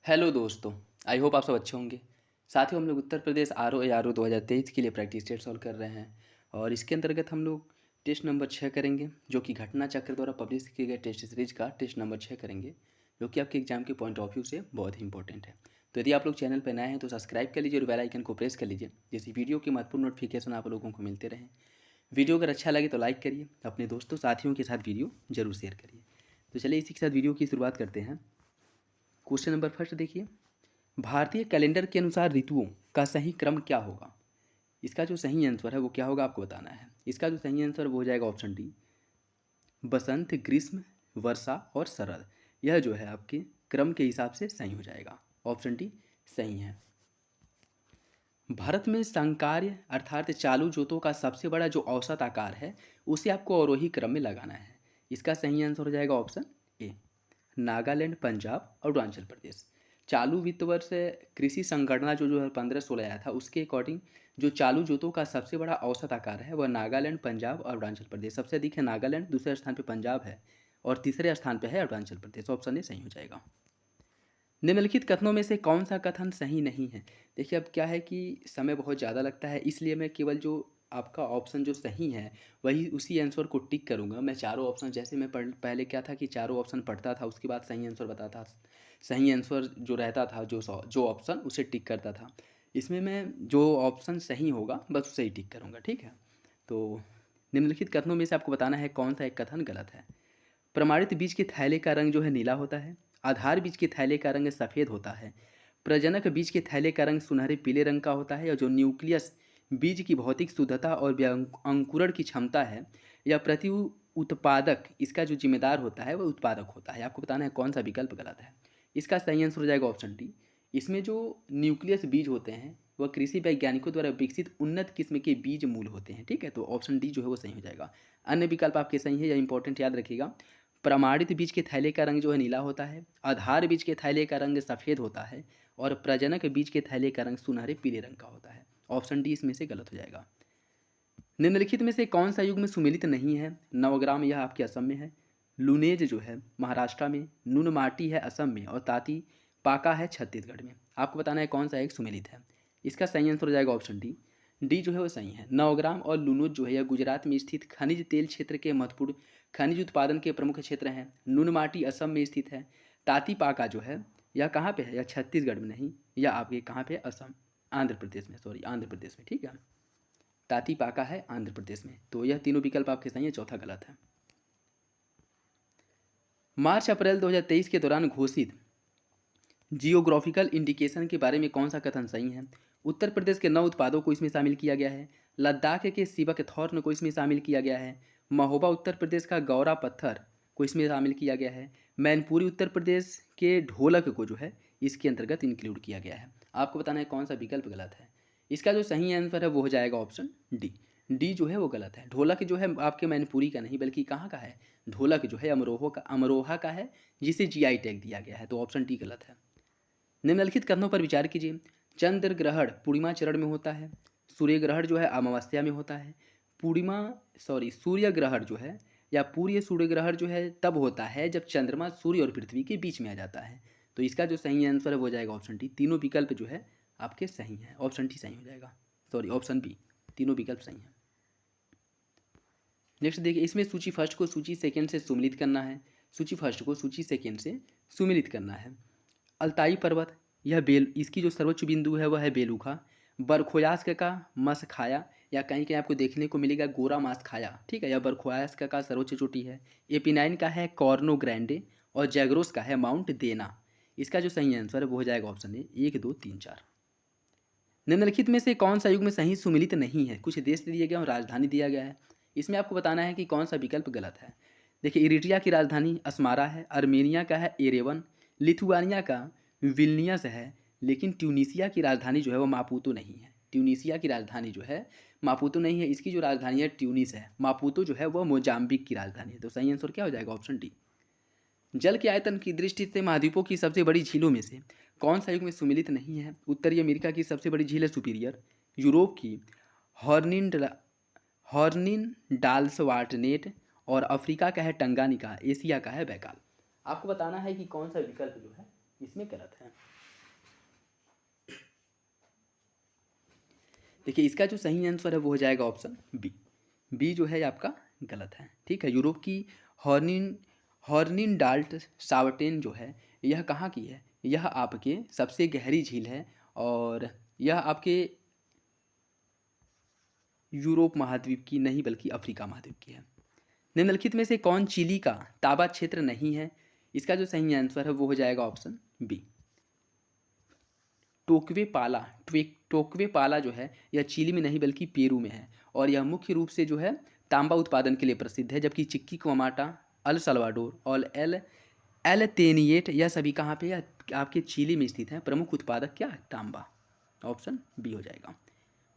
Hello दोस्तों। I hope आप सब अच्छे होंगे। साथियों, हम लोग उत्तर प्रदेश आर ओ 2023 के लिए प्रैक्टिस टेस्ट सॉल्व कर रहे हैं और इसके अंतर्गत हम लोग टेस्ट नंबर 6 करेंगे, जो कि घटना चक्र द्वारा पब्लिश किए गए टेस्ट सीरीज का टेस्ट नंबर 6 करेंगे, जो कि आपके एग्जाम के पॉइंट ऑफ व्यू से बहुत ही इंपॉर्टेंट है। तो यदि आप लोग चैनल पर नए हैं तो सब्सक्राइब कर लीजिए और बेल आइकन को प्रेस कर लीजिए, जिससे वीडियो की महत्वपूर्ण नोटिफिकेशन आप लोगों को मिलते रहें। वीडियो अगर अच्छा लगे तो लाइक करिए, अपने दोस्तों साथियों के साथ वीडियो जरूर शेयर करिए। तो चलिए इसी के साथ वीडियो की शुरुआत करते हैं। क्वेश्चन नंबर फर्स्ट देखिए, भारतीय कैलेंडर के अनुसार ऋतुओं का सही क्रम क्या होगा। इसका जो सही आंसर है वो क्या होगा आपको बताना है। इसका जो सही आंसर वो हो जाएगा ऑप्शन डी, बसंत, ग्रीष्म, वर्षा और शरद। यह जो है आपके क्रम के हिसाब से सही हो जाएगा। ऑप्शन डी सही है। भारत में संकार्य अर्थात चालू जोतों का सबसे बड़ा जो औसत आकार है उसे आपको अवरोही क्रम में लगाना है। इसका सही आंसर हो जाएगा ऑप्शन ए, नागालैंड, पंजाब और अरुणाचल प्रदेश। चालू वित्त वर्ष कृषि संगणना जो 2015-16 आया था, उसके अकॉर्डिंग जो चालू जोतों का सबसे बड़ा औसत आकार है वह नागालैंड, पंजाब और अरुणाचल प्रदेश। सबसे अधिक है नागालैंड, दूसरे स्थान पे पंजाब है और तीसरे स्थान पे है अरुणाचल प्रदेश। ऑप्शन ए सही हो जाएगा। निम्नलिखित कथनों में से कौन सा कथन सही नहीं है। देखिए, अब क्या है कि समय बहुत ज़्यादा लगता है, इसलिए मैं केवल जो आपका ऑप्शन जो सही है वही उसी आंसर को टिक करूंगा। मैं चारों ऑप्शन, जैसे मैं पहले क्या था कि चारों ऑप्शन पढ़ता था, उसके बाद सही आंसर बताता, सही आंसर जो रहता था जो ऑप्शन उसे टिक करता था। इसमें मैं जो ऑप्शन सही होगा बस उसे ही टिक करूँगा, ठीक है। तो निम्नलिखित कथनों में से आपको बताना है कौन सा एक कथन गलत है। प्रमाणित बीज के थैले का रंग जो है नीला होता है, आधार बीज के थैले का रंग सफ़ेद होता है, प्रजनक बीज के थैले का रंग सुनहरे पीले रंग का होता है, और जो न्यूक्लियस बीज की भौतिक शुद्धता और अंकुरण की क्षमता है या प्रति उत्पादक इसका जो जिम्मेदार होता है वह उत्पादक होता है। आपको बताना है कौन सा विकल्प गलत है। इसका सही आंसर हो जाएगा ऑप्शन डी। इसमें जो न्यूक्लियस बीज होते हैं वह कृषि वैज्ञानिकों द्वारा विकसित उन्नत किस्म के बीज मूल होते हैं, ठीक है। तो ऑप्शन डी जो है वो सही हो जाएगा। अन्य विकल्प आपके सही है, यह इंपॉर्टेंट याद रखिएगा। प्रमाणित बीज के थैले का रंग जो है नीला होता है, आधार बीज के थैले का रंग सफ़ेद होता है और प्रजनक बीज के थैले का रंग सुनहरे पीले रंग का होता है। ऑप्शन डी इसमें से गलत हो जाएगा। निम्नलिखित में से कौन सा युग्म सुमेलित नहीं है। नवग्राम यह आपके असम में है, लुनेज जो है महाराष्ट्र में, नून माटी है असम में और ताती पाका है छत्तीसगढ़ में। आपको बताना है कौन सा एक सुमेलित है। इसका सही आंसर हो जाएगा ऑप्शन डी। डी जो है वो सही है। नवग्राम और लुनोज जो है यह गुजरात में स्थित खनिज तेल क्षेत्र के महत्वपूर्ण खनिज उत्पादन के प्रमुख क्षेत्र हैं। नून माटी असम में स्थित है। ताती पाका जो है यह कहाँ पे है, यह छत्तीसगढ़ में नहीं, यह आपके कहाँ पे है, असम, आंध्र प्रदेश में, सॉरी आंध्र प्रदेश में, ठीक है। ताती पाका है आंध्र प्रदेश में। तो यह तीनों विकल्प आपके सही है, चौथा गलत है। मार्च अप्रैल 2023 के दौरान घोषित जियोग्राफिकल इंडिकेशन के बारे में कौन सा कथन सही है। उत्तर प्रदेश के 9 उत्पादों को इसमें शामिल किया गया है, लद्दाख के सिबक थॉर्न को इसमें शामिल किया गया है, महोबा उत्तर प्रदेश का गौरा पत्थर को इसमें शामिल किया गया है, मैनपुरी उत्तर प्रदेश के ढोलक को जो है इसके अंतर्गत इंक्लूड किया गया है। आपको बताना है कौन सा विकल्प गलत है। इसका जो सही आंसर है वो हो जाएगा ऑप्शन डी। डी जो है वो गलत है। ढोलक जो है आपके मैनपुरी का नहीं बल्कि कहाँ का है, ढोलक जो है अमरोहा का है, जिसे जीआई टैग दिया गया है। तो ऑप्शन डी गलत है। निम्नलिखित कथनों पर विचार कीजिए। चंद्र ग्रहण पूर्णिमा चरण में होता है, सूर्य ग्रहण जो है अमावस्या में होता है, पूर्णिमा सॉरी सूर्य ग्रहण जो है या पूर्य सूर्य ग्रहण जो है तब होता है जब चंद्रमा सूर्य और पृथ्वी के बीच में आ जाता है। तो इसका जो सही आंसर है वो जाएगा ऑप्शन डी। तीनों विकल्प जो है आपके सही हैं, ऑप्शन डी सही हो जाएगा, सॉरी ऑप्शन बी, तीनों विकल्प सही हैं। नेक्स्ट देखिए, इसमें सूची फर्स्ट को सूची सेकेंड से सुमिलित करना है, सूची फर्स्ट को सूची सेकेंड से सुमिलित करना है। अल्ताई पर्वत, यह बेल, इसकी जो सर्वोच्च बिंदु है वह है बेलूखा। बरखोयास्क का मसखाया, या कहीं कहीं आपको देखने को मिलेगा गोरा मासखाया, ठीक है। यह बरखोयास्क का सर्वोच्च चोटी है। एपिनाइन का है कॉर्नो ग्रैंडे और जैग्रोस का है माउंट देना। इसका जो सही आंसर है वो हो जाएगा ऑप्शन ए, 1 2 3 4। निम्नलिखित में से कौन सा युग्म सही सुमिलित नहीं है। कुछ देश दिए गए और राजधानी दिया गया है, इसमें आपको बताना है कि कौन सा विकल्प गलत है। देखिए, इरिट्रिया की राजधानी अस्मारा है, अर्मेनिया का है एरेवन, लिथुआनिया का विल्नियस है, लेकिन ट्यूनीसिया की राजधानी जो है वो मापुतो नहीं है। ट्यूनीसिया की राजधानी जो है मापुतो नहीं है, इसकी जो राजधानी है ट्यूनिस है। मापुतो जो है वह मोजाम्बिक की राजधानी है। तो सही आंसर क्या हो जाएगा, ऑप्शन डी। जल के आयतन की दृष्टि से महाद्वीपों की सबसे बड़ी झीलों में से कौन सा युग में सुमिलित नहीं है। उत्तरी अमेरिका की सबसे बड़ी झील है सुपीरियर, यूरोप की हॉर्निन हॉर्निन डाल्सवाटनेट और अफ्रीका का है टंगानिका, एशिया का है बैकाल। आपको बताना है कि कौन सा विकल्प जो है इसमें गलत है। देखिए इसका जो सही आंसर है वो हो जाएगा ऑप्शन बी। बी जो है आपका गलत है। ठीक है, यूरोप की हॉर्निन हॉर्निनडाल्ट सावटेन जो है यह कहाँ की है? यह आपके सबसे गहरी झील है और यह आपके यूरोप महाद्वीप की नहीं बल्कि अफ्रीका महाद्वीप की है। निम्नलिखित में से कौन चिली का ताबा क्षेत्र नहीं है? इसका जो सही आंसर है वो हो जाएगा ऑप्शन बी, टोकवे पाला। टोकवे पाला जो है यह चिली में नहीं बल्कि पेरू में है और यह मुख्य रूप से जो है तांबा उत्पादन के लिए प्रसिद्ध है, जबकि चिक्की कोमाटा, अल सल्वाडोर और एल एल तेनिएट यह सभी कहाँ पे है? आपके चिली में स्थित हैं। प्रमुख उत्पादक क्या है? तांबा। ऑप्शन बी हो जाएगा।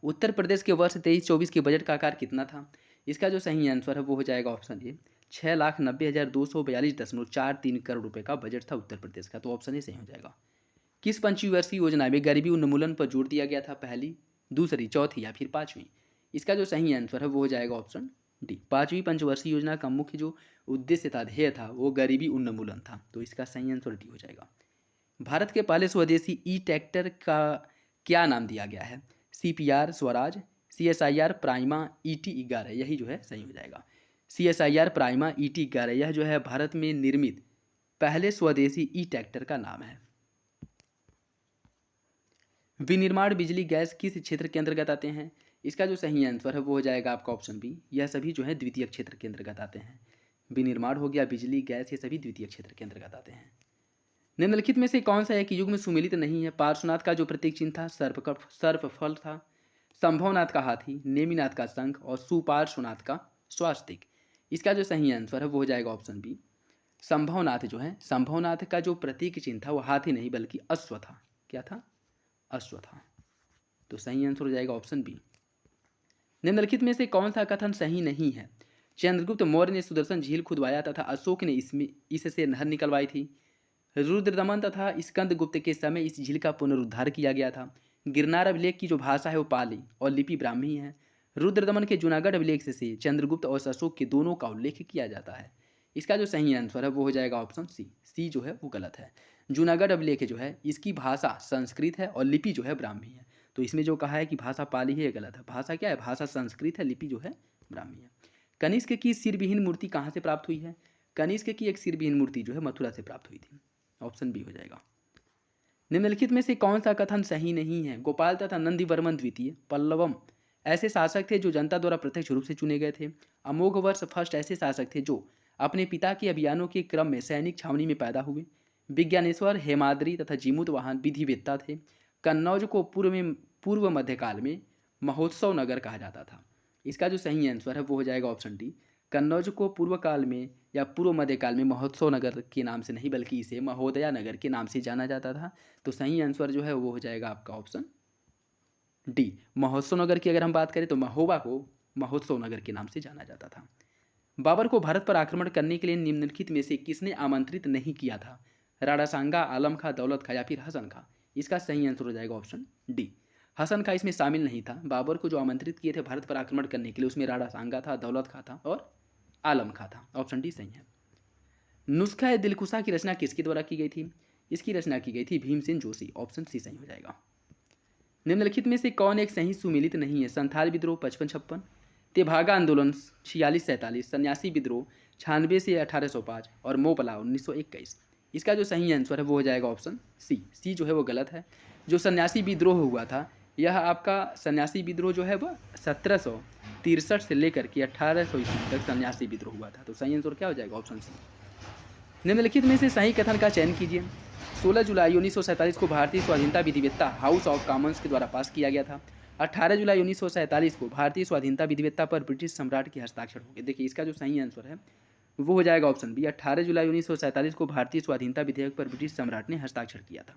उत्तर प्रदेश के वर्ष 23-24 के बजट का आकार कितना था? इसका जो सही आंसर है वो हो जाएगा ऑप्शन ए, 6,90,242.43 करोड़ रुपए का बजट था उत्तर प्रदेश का, तो ऑप्शन ए सही हो जाएगा। किस पंचवर्षीय योजना में गरीबी उन्मूलन पर जोर दिया गया था? पहली, दूसरी, चौथी या फिर पाँचवीं? इसका जो सही आंसर है वो हो जाएगा ऑप्शन डी, पाँचवीं पंचवर्षीय योजना का मुख्य जो उद्देश्य था, ध्येय था, वो गरीबी उन्मूलन था, तो इसका सही आंसर डी हो जाएगा। भारत के पहले स्वदेशी ई ट्रैक्टर का क्या नाम दिया गया है? CPR Swaraj, CSIR prima, ET11, यही जो है सही हो जाएगा। CSIR प्राइमा ET11 यह जो है भारत में निर्मित पहले स्वदेशी ई ट्रैक्टर का नाम है। विनिर्माण बिजली गैस किस क्षेत्र के अंतर्गत आते हैं? इसका जो सही आंसर है वो हो जाएगा आपका ऑप्शन बी, यह सभी जो है द्वितीय क्षेत्र के अंतर्गत आते हैं। विनिर्माण हो गया, बिजली, गैस, ये सभी द्वितीय क्षेत्र के अंतर्गत आते हैं। निम्नलिखित में से कौन सा एक युग में सुमेलित नहीं है? पार्श्वनाथ का जो प्रतीक चिन्ह था सर्पफल था, संभवनाथ का हाथी, नेमिनाथ का शंख और सुपार्श्वनाथ का स्वास्तिक। इसका जो सही आंसर है वो हो जाएगा ऑप्शन बी, संभवनाथ जो है, संभवनाथ का जो प्रतीक चिन्ह था वो हाथी नहीं बल्कि अश्व था। क्या था? अश्व था, तो सही आंसर हो जाएगा ऑप्शन बी। निम्नलिखित में से कौन सा कथन सही नहीं है? चंद्रगुप्त मौर्य ने सुदर्शन झील खुदवाया तथा अशोक ने इससे नहर निकलवाई थी। रुद्रदमन तथा स्कंदगुप्त के समय इस झील का पुनरुद्धार किया गया था। गिरनार अभिलेख की जो भाषा है वो पाली और लिपि ब्राह्मी है। रुद्रदमन के जूनागढ़ अभिलेख से चंद्रगुप्त और अशोक के दोनों का उल्लेख किया जाता है। इसका जो सही आंसर है वो हो जाएगा ऑप्शन सी। सी जो है वो गलत है। जूनागढ़ अभिलेख जो है इसकी भाषा संस्कृत है और लिपि जो है ब्राह्मी है, तो इसमें जो कहा है कि भाषा पाली है ये गलत है। भाषा क्या है? भाषा संस्कृत है, लिपि जो है ब्राह्मी है। कनिष्क की सिरविहीन मूर्ति कहाँ से प्राप्त हुई है? कनिष्क की एक सिरविहीन मूर्ति जो है मथुरा से प्राप्त हुई थी। ऑप्शन बी हो जाएगा। निम्नलिखित में से कौन सा कथन सही नहीं है? गोपाल तथा नंदीवर्मन द्वितीय, पल्लवम ऐसे शासक थे जो जनता द्वारा प्रत्यक्ष रूप से चुने गए थे। अमोघ वर्ष फर्स्ट ऐसे शासक थे जो अपने पिता के अभियानों के क्रम में सैनिक छावनी में पैदा हुए। विज्ञानेश्वर, हेमाद्री तथा जीमूत वाहन विधिवेत्ता थे। कन्नौज को पूर्व मध्यकाल में महोत्सव नगर कहा जाता था। इसका जो सही आंसर है वो हो जाएगा ऑप्शन डी, कन्नौज को पूर्व काल में या पूर्व मध्यकाल में महोत्सव नगर के नाम से नहीं बल्कि इसे महोदया नगर के नाम से जाना जाता था। तो सही आंसर जो है वो हो जाएगा आपका ऑप्शन डी, महोत्सव नगर की अगर हम बात करें तो महोबा को महोत्सव नगर के नाम से जाना जाता था। बाबर को भारत पर आक्रमण करने के लिए निम्नलिखित में से किसने आमंत्रित नहीं किया था? राणा सांगा, आलम खां, दौलत खां या फिर हसन खां? इसका सही आंसर हो जाएगा ऑप्शन डी, हसन खां इसमें शामिल नहीं था। बाबर को जो आमंत्रित किए थे भारत पर आक्रमण करने के लिए उसमें राणा सांगा था, दौलत खां था और आलम खां था। ऑप्शन डी सही है। नुस्खा ए दिलकुशा की रचना किसके द्वारा की गई थी? इसकी रचना की गई थी भीमसेन जोशी। ऑप्शन सी सही हो जाएगा। निम्नलिखित में से कौन एक सही सुमेलित नहीं है? संथाल विद्रोह 55-56, तेभागा आंदोलन 46-47, सन्यासी विद्रोह 96 से 1805 और मोपला 1921। इसका जो सही आंसर है वो हो जाएगा ऑप्शन सी। सी जो है वो गलत है। जो सन्यासी विद्रोह हुआ था यह आपका सन्यासी विद्रोह जो है वह 1763 से लेकर के 1800 ईस्वी तक सन्यासी विद्रोह हुआ था, तो सही आंसर क्या हो जाएगा? Option C. निम्नलिखित में से सही कथन का चयन कीजिए। 16 जुलाई 1947 को भारतीय स्वाधीनता विधिवेत्ता हाउस ऑफ कॉमन्स के द्वारा पास किया गया था। 18 जुलाई 1947 को भारतीय स्वाधीनता विधिवेत्ता पर ब्रिटिश सम्राट के हस्ताक्षर हो गए। देखिए इसका जो सही आंसर है वो हो जाएगा ऑप्शन बी, 18 जुलाई 1947 को भारतीय स्वाधीनता विधेयक पर ब्रिटिश सम्राट ने हस्ताक्षर किया था।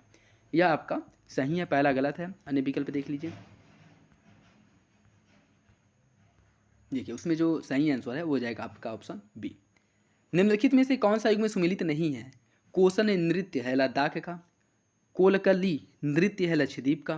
यह आपका सही है, पहला गलत है। अन्य विकल्प देख लीजिए। देखिए उसमें जो सही आंसर है वो हो जाएगा आपका ऑप्शन बी। निम्नलिखित में से कौन सा युग में सुमेलित नहीं है? कोसन नृत्य है लद्दाख का, कोलकली नृत्य है लक्षद्वीप का,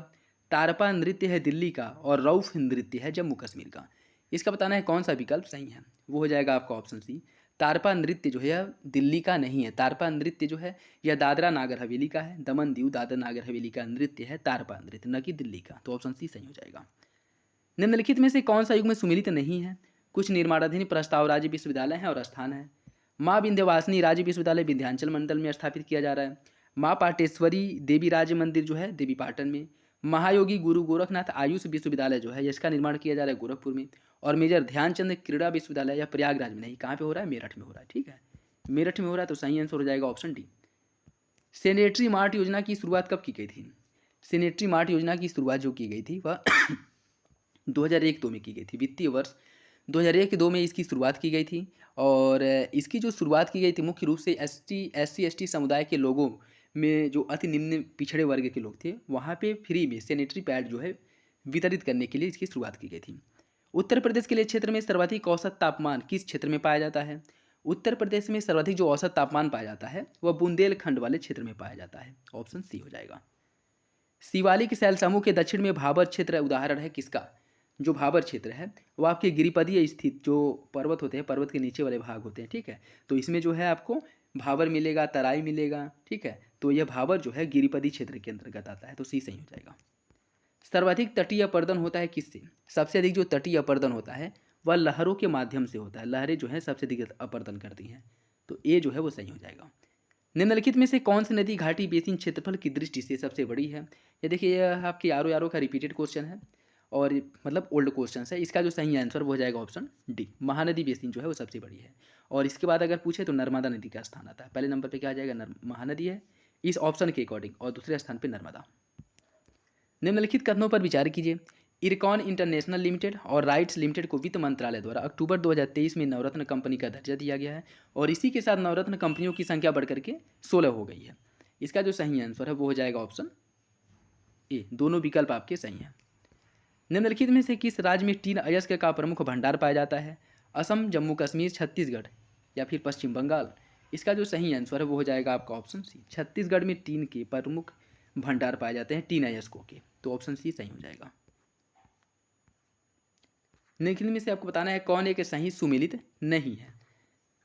तारपा नृत्य है दिल्ली का और रऊफ नृत्य है जम्मू कश्मीर का। इसका बताना है कौन सा विकल्प सही है। वो हो जाएगा आपका ऑप्शन सी, तारपा नृत्य जो है यह दिल्ली का नहीं है। तारपा नृत्य जो है यह दादरा नागर हवेली का है। दमन दीव दादरा नागर हवेली का नृत्य है तारपा नृत्य, न कि दिल्ली का। तो ऑप्शन सी सही हो जाएगा। निम्नलिखित में से कौन सा युग में सुमेलित नहीं है? कुछ निर्माणाधीन प्रस्ताव राज्य विश्वविद्यालय हैं और स्थान है। माँ विंध्यवासिनी राज्य विश्वविद्यालय विंध्याचल मंडल में स्थापित किया जा रहा है। माँ पाटेश्वरी देवी राज्य मंदिर जो है देवी पाटन में। महायोगी गुरु गोरखनाथ आयुष विश्वविद्यालय जो है इसका निर्माण किया जा रहा है गोरखपुर में। और मेजर ध्यानचंद क्रीड़ा विश्वविद्यालय या प्रयागराज में नहीं, कहाँ पे हो रहा है? मेरठ में हो रहा है। ठीक है, मेरठ में हो रहा है। तो सही आंसर हो जाएगा ऑप्शन डी। सेनेटरी मार्ट योजना की शुरुआत कब की गई थी? सेनेटरी मार्ट योजना की शुरुआत जो की गई थी वह 2001-2 में की गई थी। वित्तीय वर्ष 2001-2 में इसकी शुरुआत की गई थी। और इसकी जो शुरुआत की गई थी मुख्य रूप से SC/ST समुदाय के लोगों में जो अति निम्न पिछड़े वर्ग के लोग थे वहाँ पे फ्री में सैनिटरी पैड जो है वितरित करने के लिए इसकी शुरुआत की गई थी। उत्तर प्रदेश के लिए क्षेत्र में सर्वाधिक औसत तापमान किस क्षेत्र में पाया जाता है? उत्तर प्रदेश में सर्वाधिक जो औसत तापमान पाया जाता है वह बुंदेलखंड वाले क्षेत्र में पाया जाता है। ऑप्शन सी हो जाएगा। शिवालिक शैल समूह के दक्षिण में भाबर क्षेत्र उदाहरण है किसका? जो भाबर क्षेत्र है वो आपके गिरिपदीय स्थित जो पर्वत होते हैं, पर्वत के नीचे वाले भाग होते हैं। ठीक है, तो इसमें जो है आपको भाबर मिलेगा, तराई मिलेगा। ठीक है, तो यह भाबर जो है गिरिपदी क्षेत्र के अंतर्गत आता है। तो सी सही हो जाएगा। सर्वाधिक तटीय अपर्दन होता है किससे? सबसे अधिक जो तटीय अपर्दन होता है वह लहरों के माध्यम से होता है। लहरें जो है सबसे अधिक अपर्दन करती हैं। तो ए जो है वो सही हो जाएगा। निम्नलिखित में से कौन सी नदी घाटी बेसिन क्षेत्रफल की दृष्टि से सबसे बड़ी है? ये देखिए यह आपके यारो का रिपीटेड क्वेश्चन है और मतलब ओल्ड क्वेश्चन है। इसका जो सही आंसर वो हो जाएगा ऑप्शन डी। महानदी बेसिन जो है वो सबसे बड़ी है। और इसके बाद अगर पूछे तो नर्मदा नदी का स्थान आता है। पहले नंबर पे क्या आ जाएगा? महानदी है इस ऑप्शन के अकॉर्डिंग, और दूसरे स्थान पे नर्मदा। निम्नलिखित कथनों पर विचार कीजिए। इरकॉन इंटरनेशनल लिमिटेड और राइट्स लिमिटेड को वित्त मंत्रालय द्वारा अक्टूबर 2023 में नवरत्न कंपनी का दर्जा दिया गया है और इसी के साथ नवरत्न कंपनियों की संख्या बढ़कर के 16 हो गई है। इसका जो सही आंसर है वो हो जाएगा ऑप्शन ए। दोनों विकल्प आपके सही हैं। निम्नलिखित में से किस राज्य में टीन अयस्क का प्रमुख भंडार पाया जाता है? असम, जम्मू कश्मीर, छत्तीसगढ़ या फिर पश्चिम बंगाल? इसका जो सही आंसर है वो हो जाएगा आपका ऑप्शन सी। छत्तीसगढ़ में टीन के प्रमुख भंडार पाए जाते हैं, टीन अयस्कों के। तो ऑप्शन सी सही हो जाएगा। निम्नलिखित में से आपको बताना है कौन एक सही सुमेलित नहीं है।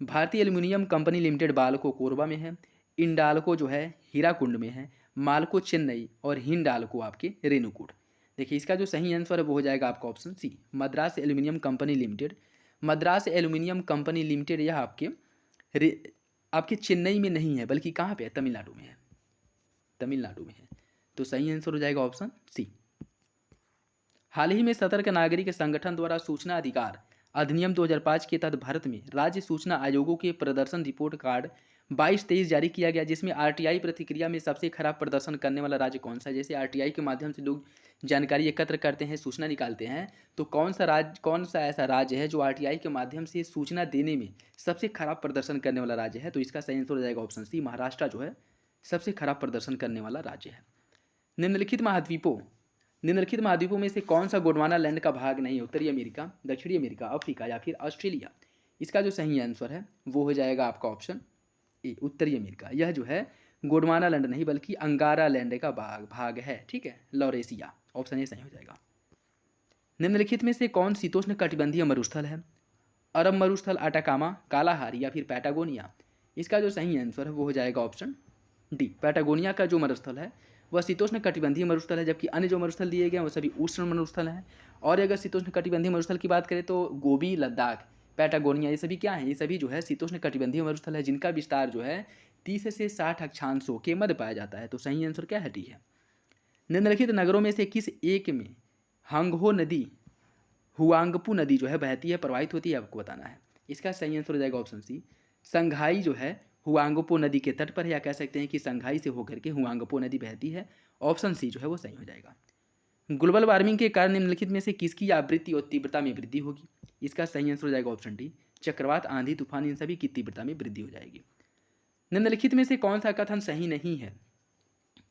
भारतीय एल्युमिनियम कंपनी लिमिटेड बालको कोरबा में है, इंडाल्को जो है हीराकुंड में है, माल्को चेन्नई और हिंडाल्को आपके रेणुकूट। देखिए इसका जो सही आंसर है वो हो जाएगा आपका option C. Madras aluminium company limited. Madras aluminium company limited यह आपके चेन्नई में नहीं है बल्कि कहाँ पे है? तमिलनाडु में है। तमिलनाडु में है। तो सही आंसर हो जाएगा ऑप्शन सी। हाल ही में सतर्क नागरिक संगठन द्वारा सूचना अधिकार अधिनियम 2005 के तहत भारत में राज्य सूचना आयोगों के प्रदर्शन रिपोर्ट कार्ड 22-23 जारी किया गया, जिसमें RTI प्रतिक्रिया में सबसे खराब प्रदर्शन करने वाला राज्य कौन सा है? जैसे RTI के माध्यम से लोग जानकारी एकत्र करते हैं, सूचना निकालते हैं, तो कौन सा ऐसा राज्य है जो RTI के माध्यम से सूचना देने में सबसे खराब प्रदर्शन करने वाला राज्य है? तो इसका सही आंसर हो जाएगा ऑप्शन सी। महाराष्ट्र जो है सबसे खराब प्रदर्शन करने वाला राज्य है। निम्नलिखित महाद्वीपों में से कौन सा गोंडवाना लैंड का भाग नहीं है? उत्तरी अमेरिका, दक्षिणी अमेरिका, अफ्रीका या फिर ऑस्ट्रेलिया? इसका जो सही आंसर है वो हो जाएगा आपका ऑप्शन ए। उत्तरी अमेरिका। यह जो है गोंडवाना लैंड नहीं बल्कि अंगारा लैंड का भाग है। ठीक है, लॉरेशिया। ऑप्शन ए सही हो जाएगा। निम्नलिखित में से कौन शीतोष्ण कटिबंधीय मरुस्थल है? अरब मरुस्थल, अटाकामा, कालाहारी या फिर पैटागोनिया? इसका जो सही आंसर है वो हो जाएगा ऑप्शन डी। पैटागोनिया का जो मरुस्थल है वह शीतोष्ण कटिबंधीय मरुस्थल है, जबकि अन्य जो मरुस्थल दिए गए हैं वो सभी उष्ण मरुस्थल हैं। और अगर शीतोष्ण कटिबंधीय मरुस्थल की बात करें तो गोबी, लद्दाख, पैटागोनिया ये सभी क्या हैं? ये सभी जो है शीतोष्ण कटिबंधीय मरुस्थल है जिनका विस्तार जो है 30 से 60 अक्षांशों के मध्य पाया जाता है। तो सही आंसर क्या है? डी है। निम्नलिखित नगरों में से किस एक में हंगहो नदी, हुआंगपू नदी जो है बहती है, प्रवाहित होती है? आपको बताना है। इसका सही आंसर हो जाएगा ऑप्शन सी। संघाई जो है हुआंगपो नदी के तट पर है, या कह सकते हैं कि संघाई से होकर के हुआंगपो नदी बहती है। ऑप्शन सी जो है वो सही हो जाएगा। ग्लोबल वार्मिंग के कारण निम्नलिखित में से किसकी आवृत्ति और तीव्रता में वृद्धि होगी? इसका सही आंसर हो जाएगा ऑप्शन डी। चक्रवात, आंधी, तूफान इन सभी की तीव्रता में वृद्धि हो जाएगी। निम्नलिखित में से कौन सा कथन सही नहीं है?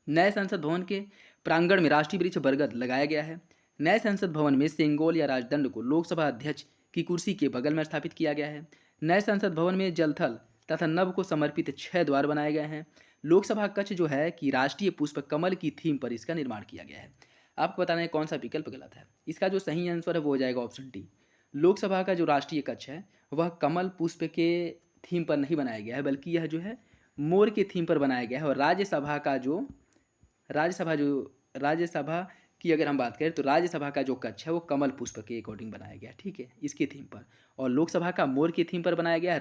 नए संसद भवन के प्रांगण में राष्ट्रीय वृक्ष बरगद लगाया गया है। नए संसद भवन में सेंगोल या राजदंड को लोकसभा अध्यक्ष की कुर्सी के बगल में स्थापित किया गया है। नए संसद भवन में जलथल तथा नभ को समर्पित 6 द्वार बनाए गए हैं। लोकसभा कक्ष जो है कि राष्ट्रीय पुष्प कमल की थीम पर इसका निर्माण किया गया है। आपको बताना है कौन सा विकल्प गलत है। इसका जो सही आंसर है वो हो जाएगा ऑप्शन डी। लोकसभा का जो राष्ट्रीय कक्ष है वह कमल पुष्प के थीम पर नहीं बनाया गया है, बल्कि यह जो है मोर के थीम पर बनाया गया है। और राज्यसभा की अगर हम बात करें तो राज्यसभा का जो कक्ष है वो कमल पुष्प के अकॉर्डिंग बनाया गया है, ठीक है, इसके थीम पर। और लोकसभा का मोर के थीम पर बनाया गया है,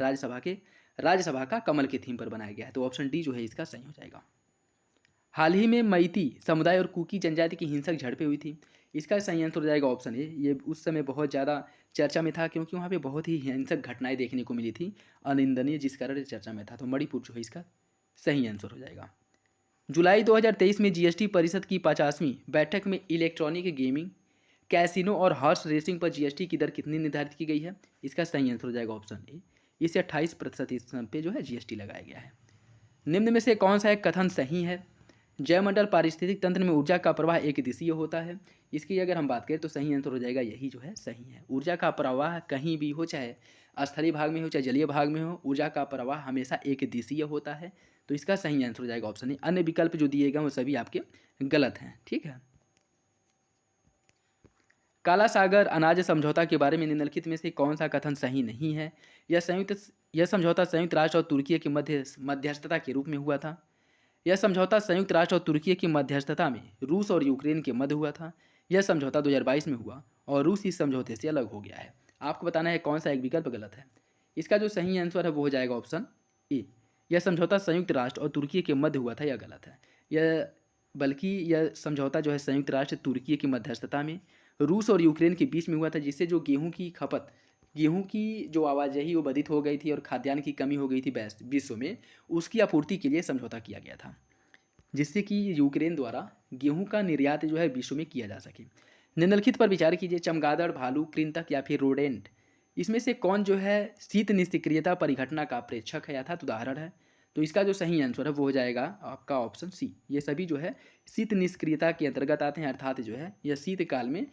राज्यसभा का कमल के थीम पर बनाया गया है। तो ऑप्शन डी जो है इसका सही हो जाएगा। हाल ही में मैती समुदाय और कुकी जनजाति की हिंसक झड़पें हुई थी। इसका सही आंसर हो जाएगा ऑप्शन ए। ये उस समय बहुत ज़्यादा चर्चा में था, क्योंकि वहाँ पे बहुत ही हिंसक घटनाएं देखने को मिली थी, अनिंदनीय, जिस कारण ये चर्चा में था। तो मणिपुर जो है इसका सही आंसर हो जाएगा। जुलाई 2023 में जीएसटी परिषद की 50वीं बैठक में इलेक्ट्रॉनिक गेमिंग, कैसीनो और हॉर्स रेसिंग पर जीएसटी की दर कितनी निर्धारित की गई है? इसका सही आंसर हो जाएगा ऑप्शन ए। इसे 28% पे जो है जीएसटी लगाया गया है। निम्न में से कौन सा एक कथन सही है? जयमंडल पारिस्थितिक तंत्र में ऊर्जा का प्रवाह एक दिशीय होता है। इसकी अगर हम बात करें तो सही आंसर हो जाएगा यही जो है सही है। ऊर्जा का प्रवाह कहीं भी हो, चाहे स्थलीय भाग में हो चाहे जलीय भाग में हो, ऊर्जा का प्रवाह हमेशा एक दिशीय होता है। तो इसका सही आंसर हो जाएगा ऑप्शन ए। अन्य विकल्प जो दिए गए वो सभी आपके गलत हैं, ठीक है। काला सागर अनाज समझौता के बारे में निम्नलिखित में से कौन सा कथन सही नहीं है? यह समझौता संयुक्त राष्ट्र और तुर्की की मध्यस्थता के रूप में हुआ था। यह समझौता संयुक्त राष्ट्र और तुर्की की मध्यस्थता में रूस और यूक्रेन के मध्य हुआ था। यह समझौता 2022 में हुआ और रूस इस समझौते से अलग हो गया है। आपको बताना है कौन सा एक विकल्प गलत है। इसका जो सही आंसर है वो हो जाएगा ऑप्शन ए। यह समझौता संयुक्त राष्ट्र और तुर्की के मध्य हुआ था, यह गलत है। यह समझौता जो है संयुक्त राष्ट्र तुर्की की मध्यस्थता में रूस और यूक्रेन के बीच में हुआ था, जिससे जो गेहूं की जो आवाजाही वो बाधित हो गई थी और खाद्यान्न की कमी हो गई थी विश्व में, उसकी आपूर्ति के लिए समझौता किया गया था, जिससे कि यूक्रेन द्वारा गेहूं का निर्यात जो है विश्व में किया जा सके। निम्नलिखित पर विचार कीजिए, चमगादड़, भालू, कृंतक या फिर रोडेंट, इसमें से कौन जो है शीत निष्क्रियता परिघटना का प्रेक्षक है अर्थात उदाहरण है? तो इसका जो सही आंसर है वो हो जाएगा आपका ऑप्शन सी। ये सभी जो है शीत निष्क्रियता के अंतर्गत आते हैं, अर्थात जो है यह शीत काल में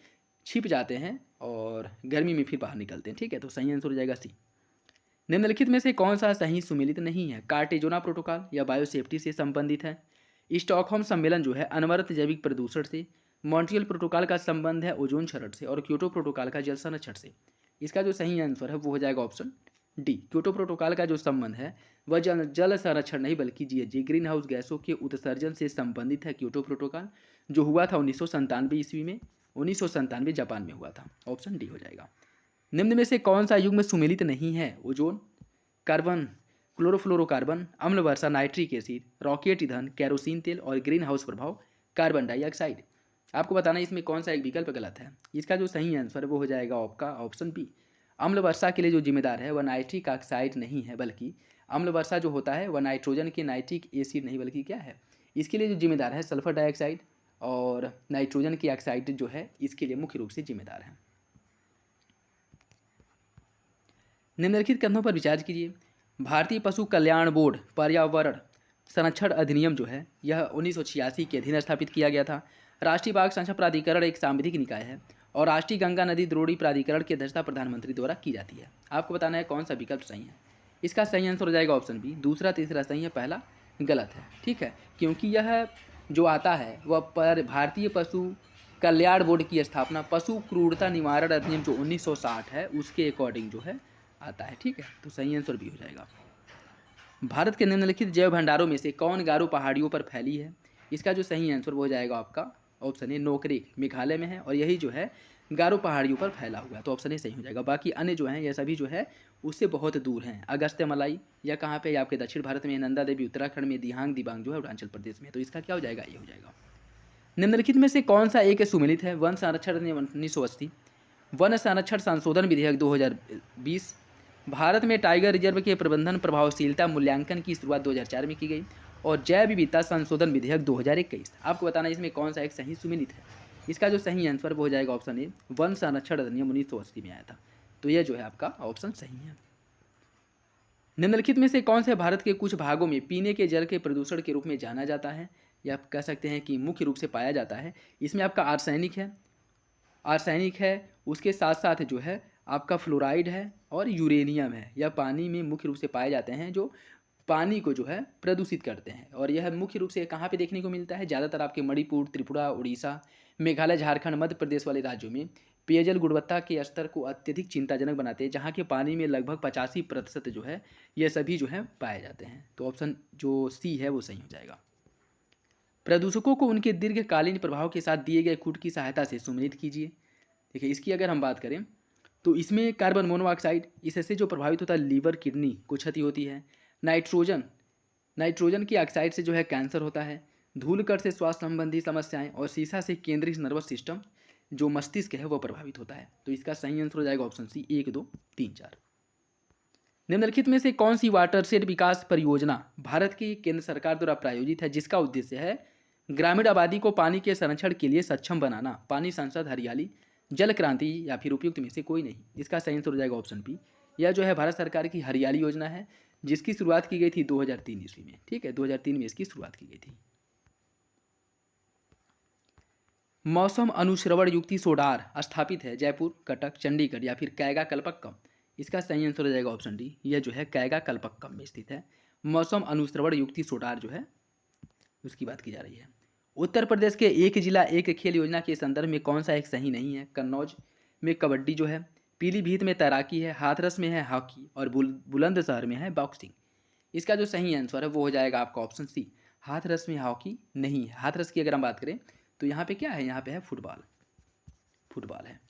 छिप जाते हैं और गर्मी में फिर बाहर निकलते हैं, ठीक है। तो सही आंसर हो जाएगा सी। निम्नलिखित में से कौन सा सही सुमेलित नहीं है? कार्टेजोना प्रोटोकॉल या बायोसेफ्टी से संबंधित है? स्टॉकहोम सम्मेलन जो है अनवरत जैविक प्रदूषण से, मॉन्ट्रियल प्रोटोकॉल का संबंध है ओजोन क्षरण से और क्योटो प्रोटोकॉल का जल संरक्षण से। इसका जो सही आंसर है वो हो जाएगा ऑप्शन डी। क्योटो प्रोटोकॉल का जो संबंध है वह जल संरक्षण नहीं बल्कि जी ग्रीन हाउस गैसों के उत्सर्जन से संबंधित है। क्योटो प्रोटोकॉल जो हुआ था 1997 ईस्वी में, 1997 जापान में हुआ था। ऑप्शन डी हो जाएगा। निम्न में से कौन सा युग्म सुमेलित नहीं है? ओजोन, कार्बन, क्लोरोफ्लोरोकार्बन, अम्ल वर्षा, नाइट्रिक एसिड, रॉकेट ईंधन, कैरोसिन तेल और ग्रीन हाउस प्रभाव, कार्बन डाइऑक्साइड। आपको बताना है इसमें कौन सा एक विकल्प गलत है। इसका जो सही आंसर वो हो जाएगा आपका ऑप्शन बी। अम्ल वर्षा के लिए जो जिम्मेदार है वह नाइट्रिक ऑक्साइड नहीं है, बल्कि अम्ल वर्षा जो होता है वह नाइट्रोजन के नाइट्रिक एसिड नहीं बल्कि क्या है, इसके लिए जो जिम्मेदार है सल्फर डाइऑक्साइड और नाइट्रोजन की ऑक्साइड जो है इसके लिए मुख्य रूप से जिम्मेदार है। निम्नलिखित कथनों पर विचार कीजिए। भारतीय पशु कल्याण बोर्ड पर्यावरण संरक्षण अधिनियम जो है यह 1986 के अधीन स्थापित किया गया था। राष्ट्रीय बाघ संरक्षण प्राधिकरण एक सांविधिक निकाय है और राष्ट्रीय गंगा नदी द्रोणी प्राधिकरण की अध्यक्षता प्रधानमंत्री द्वारा की जाती है। आपको बताना है कौन सा विकल्प सही है। इसका सही आंसर हो जाएगा ऑप्शन बी। दूसरा तीसरा सही है, पहला गलत है, ठीक है, क्योंकि यह जो आता है वह भारतीय पशु कल्याण बोर्ड की स्थापना पशु क्रूरता निवारण अधिनियम जो 1960 है उसके अकॉर्डिंग जो है आता है, ठीक है। तो सही आंसर भी हो जाएगा। भारत के निम्नलिखित जैव भंडारों में से कौन गारो पहाड़ियों पर फैली है? इसका जो सही आंसर वो हो जाएगा आपका ऑप्शन ए, नोकरेक मेघालय में है और यही जो है गारो पहाड़ियों पर फैला हुआ है। तो ऑप्शन ए सही हो जाएगा। बाकी अन्य जो हैं ये सभी जो है उससे बहुत दूर हैं। अगस्त्य मलाई या कहाँ पे, आपके दक्षिण भारत में, नंदा देवी उत्तराखंड में, दिहांग दिबांग जो है अरुणाचल प्रदेश में। तो इसका क्या हो जाएगा, ये हो जाएगा। निम्नलिखित में से कौन सा एक सुमेलित है? वन संरक्षण अधिनियम 1980, वन संरक्षण संशोधन विधेयक 2020, भारत में टाइगर रिजर्व के प्रबंधन प्रभावशीलता मूल्यांकन की शुरुआत 2004 में की गई और जैव विविधता संशोधन विधेयक 2021। आपको बताना है इसमें कौन सा एक सही सुमेलित है। इसका जो सही आंसर वो हो जाएगा ऑप्शन ए, वन संरक्षण अधिनियम 1980 में आया था। तो यह जो है आपका ऑप्शन सही है। निम्नलिखित में से कौन से भारत के कुछ भागों में पीने के जल के प्रदूषण के रूप में जाना जाता है या आप कह सकते हैं कि मुख्य रूप से पाया जाता है? इसमें आपका आर्सेनिक है, उसके साथ साथ जो है आपका फ्लोराइड है और यूरेनियम है। यह पानी में मुख्य रूप से पाए जाते हैं जो पानी को जो है प्रदूषित करते हैं। और यह मुख्य रूप से कहाँ पे देखने को मिलता है? ज़्यादातर आपके मणिपुर, त्रिपुरा, उड़ीसा, मेघालय, झारखंड, मध्य प्रदेश वाले राज्यों में पेयजल गुणवत्ता के स्तर को अत्यधिक चिंताजनक बनाते हैं, जहाँ के पानी में लगभग 85% जो है ये सभी जो है पाए जाते हैं। तो ऑप्शन जो सी है वो सही हो जाएगा। प्रदूषकों को उनके दीर्घकालीन प्रभाव के साथ दिए गए कूट की सहायता से सम्मिलित कीजिए। देखिए इसकी अगर हम बात करें तो इसमें कार्बन मोनोऑक्साइड, इससे जो प्रभावित होता है लीवर किडनी को क्षति होती है। नाइट्रोजन नाइट्रोजन की ऑक्साइड से जो है कैंसर होता है। धूलकण से स्वास्थ्य संबंधी समस्याएं, और सीसा से केंद्रीय नर्वस सिस्टम जो मस्तिष्क है वो प्रभावित होता है। तो इसका सही आंसर हो जाएगा ऑप्शन सी 1, 2, 3, 4। निम्नलिखित में से कौन सी वाटरशेड विकास परियोजना भारत की केंद्र सरकार द्वारा प्रायोजित है, जिसका उद्देश्य है ग्रामीण आबादी को पानी के संरक्षण के लिए सक्षम बनाना? पानी संसद, हरियाली, जल क्रांति या फिर उपयुक्त में से कोई नहीं। इसका सही आंसर हो जाएगा ऑप्शन बी। यह जो है भारत सरकार की हरियाली योजना है, जिसकी शुरुआत की गई थी 2003 ईस्वी में। ठीक है, 2003 में इसकी शुरुआत की गई थी। मौसम अनुश्रवण युक्ति सोडार स्थापित है जयपुर, कटक, चंडीगढ़ या फिर कैगा कल्पक्कम? इसका सही आंसर हो जाएगा ऑप्शन डी। यह जो है कैगा कल्पक्कम में स्थित है। मौसम अनुश्रवण युक्ति सोडार जो है उसकी बात की जा रही है। उत्तर प्रदेश के एक जिला एक खेल योजना के संदर्भ में कौन सा एक सही नहीं है? कन्नौज में कबड्डी जो है, पीलीभीत में तैराकी है, हाथरस में है हॉकी और बुलंदशहर में है बॉक्सिंग। इसका जो सही आंसर है वो हो जाएगा आपका ऑप्शन सी। हाथरस में हॉकी नहीं है। हाथरस की अगर हम बात करें तो यहाँ पे क्या है? यहाँ पे है फुटबॉल है।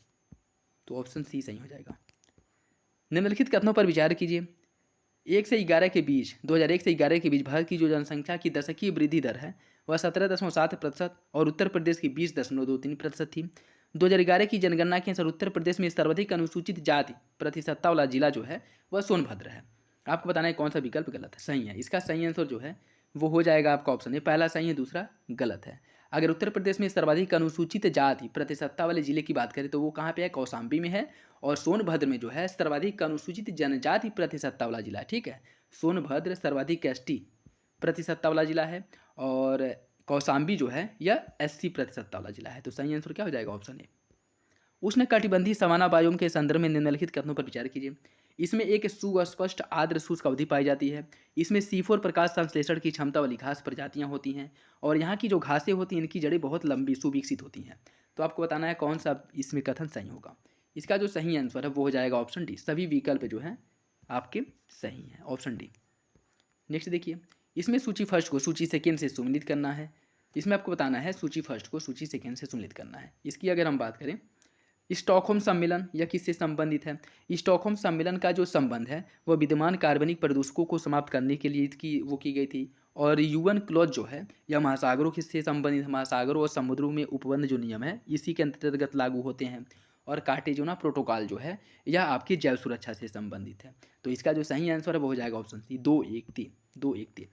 तो ऑप्शन सी सही हो जाएगा। निम्नलिखित कथनों पर विचार कीजिए। 1 से 11 के बीच 2001 से 11 के बीच भारत की जो जनसंख्या की दशकीय वृद्धि दर है वह 17.7% और उत्तर प्रदेश की 20.23% थी। 2011 की जनगणना के अनुसार उत्तर प्रदेश में सर्वाधिक अनुसूचित जाति प्रतिशतता वाला जिला जो है वह सोनभद्र है। आपको बताना है कौन सा विकल्प गलत है, सही है। इसका सही आंसर जो है वो हो जाएगा आपका ऑप्शन ए। पहला सही है, दूसरा गलत है। अगर उत्तर प्रदेश में सर्वाधिक अनुसूचित जाति प्रतिशतता वाले जिले की बात करें तो वो कहाँ पे है? कौशाम्बी में है। और सोनभद्र में जो है सर्वाधिक अनुसूचित जनजाति प्रतिशतता वाला जिला है। ठीक है, सोनभद्र सर्वाधिक एसटी प्रतिशतता वाला जिला है और कौशाम्बी जो है यह एससी प्रतिशतता वाला जिला है। तो सही आंसर क्या हो जाएगा? Option A. उष्णकटिबंधीय सवाना बायोम के संदर्भ में निम्नलिखित कथनों पर विचार कीजिए। इसमें एक सुस्पष्ट आर्द्र शुष्क अवधि पाई जाती है। इसमें C4 प्रकाश संश्लेषण की क्षमता वाली घास प्रजातियां होती हैं और यहाँ की जो घासें होती हैं इनकी जड़ें बहुत लंबी सुविकसित होती हैं। तो आपको बताना है कौन सा इसमें कथन सही होगा। इसका जो सही आंसर है वो हो जाएगा ऑप्शन डी। सभी विकल्प जो हैं आपके सही हैं, ऑप्शन डी। नेक्स्ट देखिए, इसमें सूची फर्स्ट को सूची सेकेंड से सम्मिलित करना है। इसमें आपको बताना है सूची फर्स्ट को सूची सेकेंड से सम्मिलित करना है। इसकी अगर हम बात करें, स्टॉकहोम सम्मेलन यह किससे संबंधित है? स्टॉकहोम सम्मेलन का जो संबंध है वह विद्यमान कार्बनिक प्रदूषकों को समाप्त करने के लिए की गई थी। और यूएन क्लॉज जो है यह महासागरों से संबंधित, महासागरों और समुद्रों में उपबंध जो नियम है इसी के अंतर्गत लागू होते हैं। और कार्टेजुना प्रोटोकॉल जो है यह आपकी जैव सुरक्षा से संबंधित है। तो इसका जो सही आंसर है वो हो जाएगा ऑप्शन सी 2, 1, 3।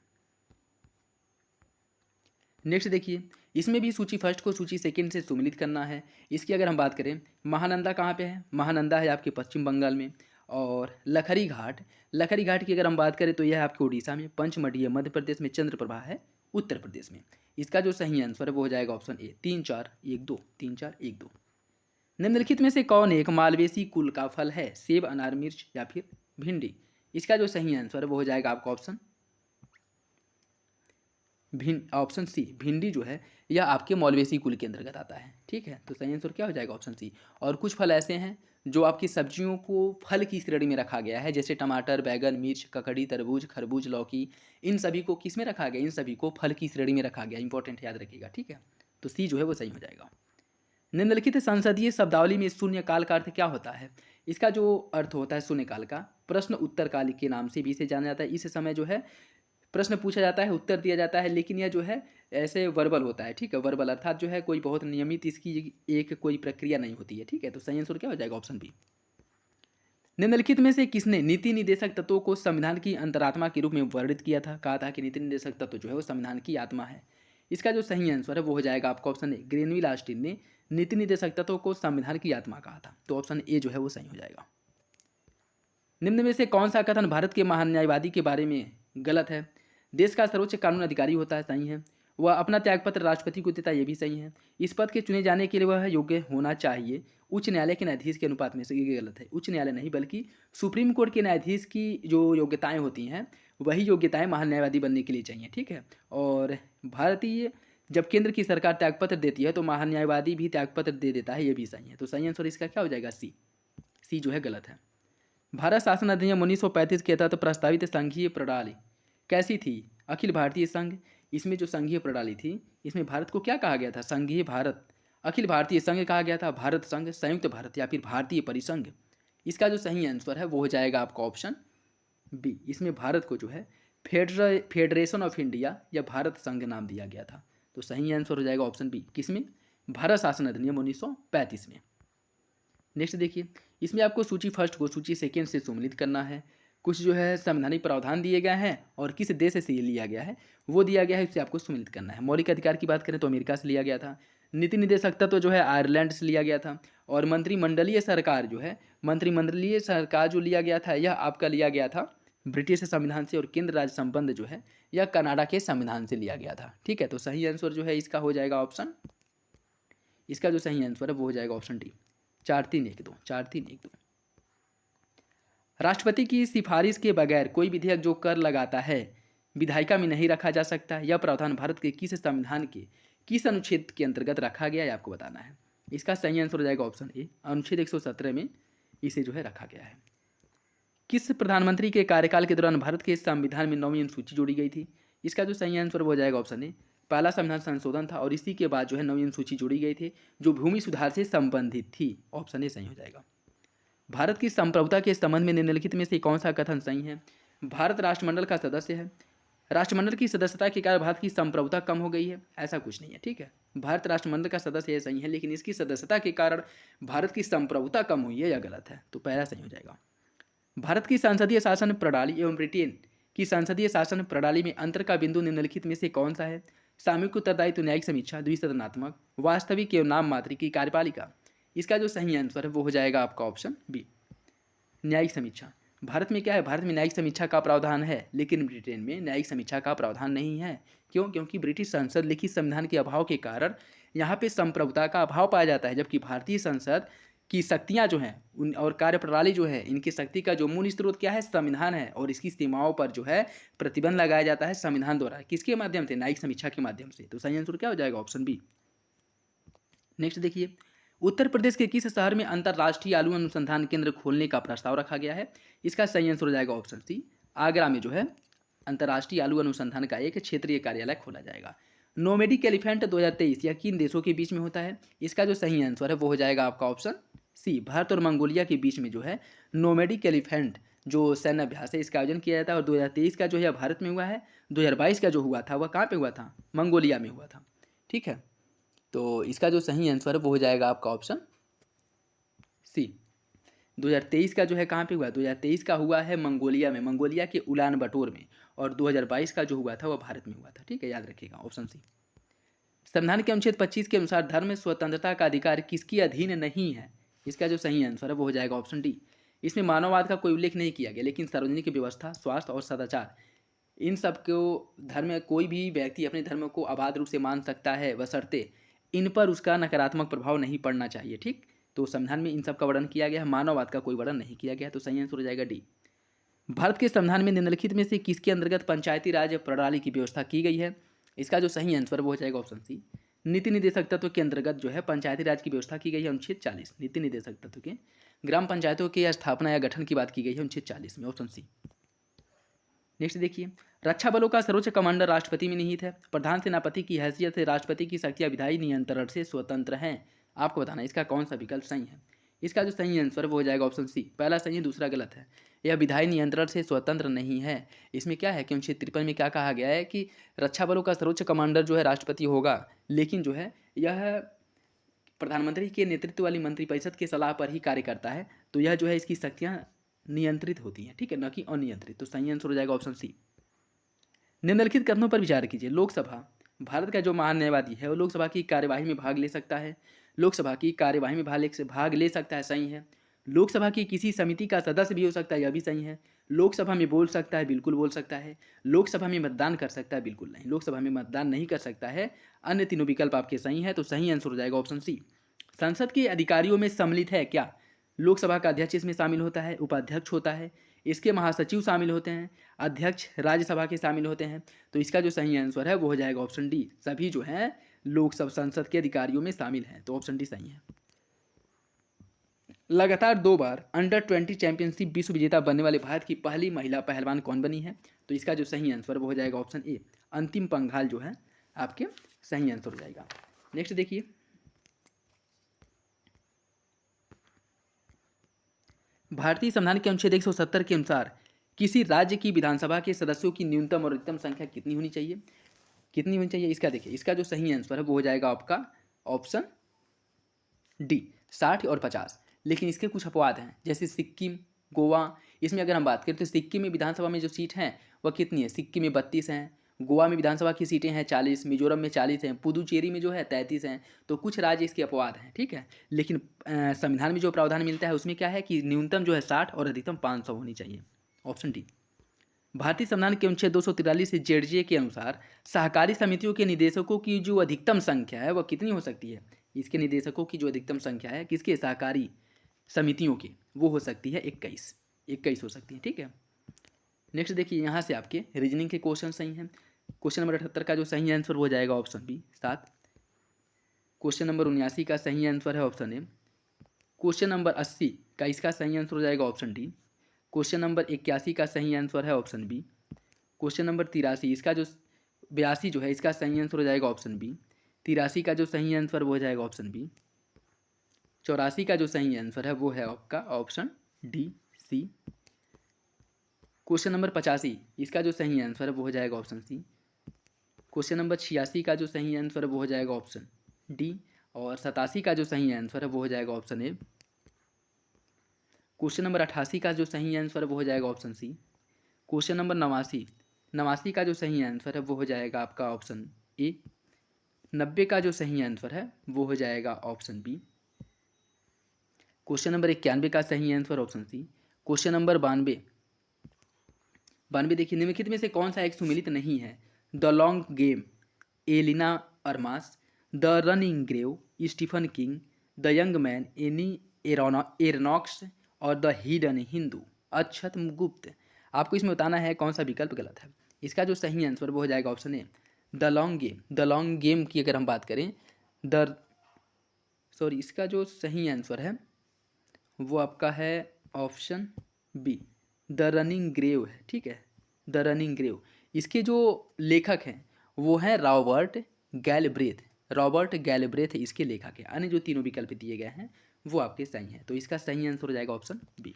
नेक्स्ट देखिए, इसमें भी सूची फर्स्ट को सूची सेकंड से सम्मिलित करना है। इसकी अगर हम बात करें, महानंदा कहाँ पे है? महानंदा है आपके पश्चिम बंगाल में। और लखरी घाट की अगर हम बात करें तो यह है आपके उड़ीसा में। पंचमढ़ी है मध्य प्रदेश में। चंद्रप्रभा है उत्तर प्रदेश में। इसका जो सही आंसर है वो हो जाएगा ऑप्शन ए 3, 4, 1, 2। 3, 4, 1, 2। निम्नलिखित में से कौन एक मालवेसी कुल का फल है? सेब, अनार, मिर्च या फिर भिंडी? इसका जो सही आंसर है वो हो जाएगा आपका ऑप्शन सी। भिंडी जो है यह आपके मौलवेसी कुल के अंतर्गत आता है। ठीक है, तो सही आंसर क्या हो जाएगा? Option C. और कुछ फल ऐसे हैं जो आपकी सब्जियों को फल की श्रेणी में रखा गया है, जैसे टमाटर, बैगन, मिर्च, ककड़ी, तरबूज, खरबूज, लौकी। इन सभी को किस में रखा गया? इन सभी को फल की श्रेणी में रखा गया। इंपॉर्टेंट याद रखिएगा। ठीक है, तो सी जो है वो सही हो जाएगा। निम्नलिखित संसदीय शब्दावली में शून्यकाल का अर्थ क्या होता है? इसका जो अर्थ होता है शून्यकाल का, प्रश्न उत्तर काल के नाम से भी इसे जाना जाता है। इस समय जो है प्रश्न पूछा जाता है, उत्तर दिया जाता है, लेकिन यह जो है ऐसे वर्बल होता है। ठीक है, वर्बल अर्थात जो है कोई बहुत नियमित इसकी एक कोई प्रक्रिया नहीं होती है। ठीक है, तो सही आंसर क्या हो जाएगा? Option B. निम्नलिखित में से किसने नीति निर्देशक तत्वों को संविधान की अंतरात्मा के रूप में वर्णित किया था? कहा था कि नीति निर्देशक तत्व जो है वो संविधान की आत्मा है। इसका जो सही आंसर है वो हो जाएगा आपका ऑप्शन ए। ग्रेनविल ऑस्टिन ने नीति निर्देशक तत्वों को संविधान की आत्मा कहा था। तो ऑप्शन ए जो है वो सही हो जाएगा। निम्न में से कौन सा कथन भारत के महान न्यायवादी के बारे में गलत है? देश का सर्वोच्च कानून अधिकारी होता है, सही है। वह अपना त्यागपत्र राष्ट्रपति को देता है, ये भी सही है। इस पद के चुने जाने के लिए वह योग्य होना चाहिए उच्च न्यायालय के न्यायाधीश के अनुपात में से। ये गलत है, उच्च न्यायालय नहीं बल्कि सुप्रीम कोर्ट के न्यायाधीश की जो योग्यताएं होती हैं वही योग्यताएं महान न्यायवादी बनने के लिए चाहिए। ठीक है, और भारतीय जब केंद्र की सरकार त्यागपत्र देती है तो महान्यायवादी भी त्यागपत्र दे देता है, ये भी सही है। तो सही आंसर इसका क्या हो जाएगा? सी। सी जो है गलत है। भारत शासन अधिनियम 1935 के तहत प्रस्तावित संघीय प्रणाली कैसी थी? अखिल भारतीय संघ। इसमें जो संघीय प्रणाली थी, इसमें भारत को क्या कहा गया था? संघीय भारत, अखिल भारतीय संघ कहा गया था, भारत संघ, संयुक्त भारत या फिर भारतीय परिसंघ। इसका जो सही आंसर है वो हो जाएगा आपका ऑप्शन बी। इसमें भारत को जो है फेडरेशन ऑफ इंडिया या भारत संघ नाम दिया गया था। तो सही आंसर हो जाएगा ऑप्शन बी। किसमें? भारत शासन अधिनियम 1935 में। नेक्स्ट देखिए, इसमें आपको सूची फर्स्ट को सूची सेकेंड से सम्मिलित करना है। कुछ जो है संवैधानिक प्रावधान दिए गए हैं और किस देश से ये लिया गया है वो दिया गया है, इससे आपको सम्मिलित करना है। मौलिक अधिकार की बात करें तो अमेरिका से लिया गया था। नीति निदेशकता तो जो है आयरलैंड से लिया गया था। और मंत्रिमंडलीय सरकार जो है, मंत्रिमंडलीय सरकार जो लिया गया था यह आपका लिया गया था ब्रिटिश संविधान से। और केंद्र राज्य संबंध जो है यह कनाडा के संविधान से लिया गया था। ठीक है, तो सही आंसर जो है इसका हो जाएगा ऑप्शन, इसका जो सही आंसर है वो हो जाएगा ऑप्शन डी। 4-3-1-2, 4-3-1-2। राष्ट्रपति की सिफारिश के बगैर कोई विधेयक जो कर लगाता है विधायिका में नहीं रखा जा सकता। यह प्रावधान भारत के किस संविधान के किस अनुच्छेद के अंतर्गत रखा गया है आपको बताना है। इसका सही आंसर हो जाएगा ऑप्शन ए, अनुच्छेद 117 में इसे जो है रखा गया है। किस प्रधानमंत्री के कार्यकाल के दौरान भारत के संविधान में 9वीं अनुसूची जोड़ी गई थी? इसका जो सही आंसर वो हो जाएगा ऑप्शन ए, पहला संविधान संशोधन था और इसी के बाद जो है 9वीं अनुसूची जोड़ी गई थी जो भूमि सुधार से संबंधित थी। ऑप्शन ए सही हो जाएगा। भारत की संप्रभुता के संबंध में निम्नलिखित में से कौन सा कथन सही है? भारत राष्ट्रमंडल का सदस्य है, राष्ट्रमंडल की सदस्यता के कारण भारत की संप्रभुता कम हो गई है, ऐसा कुछ नहीं है। ठीक है, भारत राष्ट्रमंडल का सदस्य है सही है, लेकिन इसकी सदस्यता के कारण भारत की संप्रभुता कम हुई है, यह गलत है। तो पहला सही हो जाएगा। भारत की संसदीय शासन प्रणाली एवं ब्रिटेन की संसदीय शासन प्रणाली में अंतर का बिंदु निम्नलिखित में से कौन सा है? सामूहिक उत्तरदायित्व, न्यायिक समीक्षा, द्विसदनात्मक, वास्तविक एवं नाम मात्र की कार्यपालिका। इसका जो सही आंसर है वो हो जाएगा आपका ऑप्शन बी, न्यायिक समीक्षा। भारत में क्या है? भारत में न्यायिक समीक्षा का प्रावधान है, लेकिन ब्रिटेन में न्यायिक समीक्षा का प्रावधान नहीं है। क्यों? क्योंकि ब्रिटिश संसद लिखित संविधान के अभाव के कारण यहाँ पे संप्रभुता का अभाव पाया जाता है, जबकि भारतीय संसद की शक्तियाँ जो हैं उन और कार्यप्रणाली जो है इनकी शक्ति का जो मूल स्रोत क्या है? संविधान है। और इसकी सीमाओं पर जो है प्रतिबंध लगाया जाता है संविधान द्वारा। किसके माध्यम से? न्यायिक समीक्षा के माध्यम से। तो सही आंसर क्या हो जाएगा? Option B. नेक्स्ट देखिए, उत्तर प्रदेश के किस शहर में अंतर्राष्ट्रीय आलू अनुसंधान केंद्र खोलने का प्रस्ताव रखा गया है? इसका सही आंसर हो जाएगा ऑप्शन सी, आगरा में जो है अंतर्राष्ट्रीय आलू अनुसंधान का एक क्षेत्रीय कार्यालय खोला जाएगा। नोमेडिक एलिफेंट 2023 यह किन देशों के बीच में होता है? इसका जो सही आंसर है वो हो जाएगा आपका ऑप्शन सी, भारत और मंगोलिया के बीच में जो है नोमेडिक एलिफेंट जो सैन्य अभ्यास है इसका आयोजन किया जाता है। और 2023 का जो है भारत में हुआ है, 2022 का जो हुआ था वह कहाँ पे हुआ था? मंगोलिया में हुआ था। ठीक है, तो इसका जो सही आंसर है वो हो जाएगा आपका ऑप्शन सी। 2023 का जो है कहाँ पे हुआ? 2023 का हुआ है मंगोलिया में, मंगोलिया के उलान बटोर में। और 2022 का जो हुआ था वह भारत में हुआ था। ठीक है, याद रखिएगा ऑप्शन सी। संविधान के अनुच्छेद 25 के अनुसार धर्म स्वतंत्रता का अधिकार किसके अधीन नहीं है? इसका जो सही आंसर है वो हो जाएगा ऑप्शन डी। इसमें मानववाद का कोई उल्लेख नहीं किया गया, लेकिन सार्वजनिक व्यवस्था, स्वास्थ्य और सदाचार इन सब को धर्म, कोई भी व्यक्ति अपने धर्म को अबाध रूप से मान सकता है बशर्ते इन पर उसका नकारात्मक प्रभाव नहीं पड़ना चाहिए। ठीक, तो संविधान में इन सब का वर्णन किया गया है, मानववाद का कोई वर्णन नहीं किया गया। तो सही आंसर हो जाएगा डी। भारत के संविधान में निम्नलिखित में से किसके अंतर्गत पंचायती राज प्रणाली की व्यवस्था की गई है? इसका जो सही आंसर वो हो जाएगा ऑप्शन सी, नीति निदेशक तत्व के अंतर्गत जो है पंचायती राज की व्यवस्था की गई है। अनुच्छेद 40 नीति निदेशक तत्व के ग्राम पंचायतों की स्थापना या गठन की बात की गई है अनुच्छेद 40 में, ऑप्शन सी। नेक्स्ट देखिए, रक्षा बलों का सर्वोच्च कमांडर राष्ट्रपति में निहित है। प्रधान सेनापति की हैसियत से राष्ट्रपति की शक्तियां विधायी नियंत्रण से स्वतंत्र हैं। आपको बताना है इसका कौन सा विकल्प सही है। इसका जो सही आंसर वो हो जाएगा ऑप्शन सी, पहला सही है दूसरा गलत है। यह विधायी नियंत्रण से स्वतंत्र नहीं है। इसमें क्या है कि अनुच्छेद 53 में क्या कहा गया है कि रक्षा बलों का सर्वोच्च कमांडर जो है राष्ट्रपति होगा, लेकिन जो है यह प्रधानमंत्री के नेतृत्व वाली मंत्रिपरिषद की सलाह पर ही कार्य करता है। तो यह जो है इसकी शक्तियाँ नियंत्रित होती हैं, ठीक है, न कि अनियंत्रित। तो सही आंसर हो जाएगा ऑप्शन सी। निम्नलिखित कथनों पर विचार कीजिए। लोकसभा, भारत का जो महान न्यायवादी है वो लोकसभा की कार्यवाही में भाग ले सकता है। लोकसभा की कार्यवाही में भाग ले सकता है, सही है। लोकसभा की किसी समिति का सदस्य भी हो सकता है, यह भी सही है। लोकसभा में बोल सकता है, बिल्कुल बोल सकता है। लोकसभा में मतदान कर सकता है, बिल्कुल नहीं। लोकसभा में मतदान नहीं कर सकता है। अन्य तीनों विकल्प आपके सही हैं। तो सही आंसर हो जाएगा ऑप्शन सी। संसद के अधिकारियों में सम्मिलित है क्या? लोकसभा का अध्यक्ष इसमें शामिल होता है, उपाध्यक्ष होता है, इसके महासचिव शामिल होते हैं, अध्यक्ष राज्यसभा के शामिल होते हैं। तो इसका जो सही आंसर है वो हो जाएगा ऑप्शन डी, सभी जो है लोकसभा संसद के अधिकारियों में शामिल हैं। तो ऑप्शन डी सही है। लगातार 2 बार अंडर 20 चैंपियनशिप विश्व विजेता बनने वाले भारत की पहली महिला पहलवान कौन बनी है? तो इसका जो सही आंसर वो हो जाएगा ऑप्शन ए, अंतिम पंघाल जो है आपके सही आंसर हो जाएगा। नेक्स्ट देखिए, भारतीय संविधान के अनुच्छेद 170 के अनुसार किसी राज्य की विधानसभा के सदस्यों की न्यूनतम और अधिकतम संख्या कितनी होनी चाहिए? कितनी होनी चाहिए? इसका देखिए, इसका जो सही आंसर है वो हो जाएगा आपका ऑप्शन डी, 60 और 50। लेकिन इसके कुछ अपवाद हैं, जैसे सिक्किम, गोवा। इसमें अगर हम बात करें तो सिक्किम में विधानसभा में जो सीट हैं वह कितनी है? सिक्किम में 32 हैं, गोवा में विधानसभा की सीटें हैं 40, मिजोरम में 40 हैं, पुदुचेरी में जो है 33 हैं। तो कुछ राज्य इसके अपवाद हैं, ठीक है। लेकिन संविधान में जो प्रावधान मिलता है उसमें क्या है कि न्यूनतम जो है 60 और अधिकतम 500 होनी चाहिए। Option D. भारतीय संविधान के अनुच्छेद 243 जेडजे के अनुसार सहकारी समितियों के निदेशकों की जो अधिकतम संख्या है वह कितनी हो सकती है? इसके निदेशकों की जो अधिकतम संख्या है किसके? सहकारी समितियों की, वो हो सकती है 21 हो सकती है, ठीक है। नेक्स्ट देखिए, यहाँ से आपके रीजनिंग के क्वेश्चन सही हैं। क्वेश्चन नंबर 78 का जो सही आंसर हो जाएगा ऑप्शन बी 7। क्वेश्चन नंबर 79 का सही आंसर है ऑप्शन ए। क्वेश्चन नंबर 80 का इसका सही आंसर हो जाएगा ऑप्शन डी। क्वेश्चन नंबर 81 का सही आंसर है ऑप्शन बी। क्वेश्चन नंबर 83 इसका जो 82 जो है इसका सही आंसर हो जाएगा ऑप्शन बी। 83 का जो सही आंसर वो हो जाएगा ऑप्शन बी। 84 का जो सही आंसर है वो है आपका option D C. Question number 85 इसका जो सही आंसर है वो हो जाएगा ऑप्शन सी। क्वेश्चन नंबर 86 का जो सही आंसर है वो हो जाएगा ऑप्शन डी। और 87 का जो सही आंसर है वो हो जाएगा ऑप्शन ए। क्वेश्चन नंबर 88 का जो सही आंसर है वो हो जाएगा ऑप्शन सी। क्वेश्चन नंबर 89 का जो सही आंसर है वो हो जाएगा आपका ऑप्शन ए। 90 का जो सही आंसर है वो हो जाएगा ऑप्शन बी। क्वेश्चन नंबर 91 का सही answer option C. Question number 92 देखिए, निम्नलिखित में से कौन सा एक सुमेलित नहीं है? The long game, Elena Armas, the running grave, Stephen King, the young man, Annie Ernaux और द हिडन हिंदू, अक्षत गुप्त। आपको इसमें बताना है कौन सा विकल्प गलत है। इसका जो सही आंसर वो हो जाएगा option A, the long game. The long game की अगर हम बात करें इसका जो सही आंसर है वो आपका है option B, the running grave है, ठीक है, द रनिंग ग्रेव। इसके जो लेखक हैं वो हैं रॉबर्ट गैलब्रेथ। रॉबर्ट गैलब्रेथ इसके लेखक हैं। अन्य जो तीनों विकल्प दिए गए हैं वो आपके सही हैं। तो इसका सही आंसर हो जाएगा ऑप्शन बी।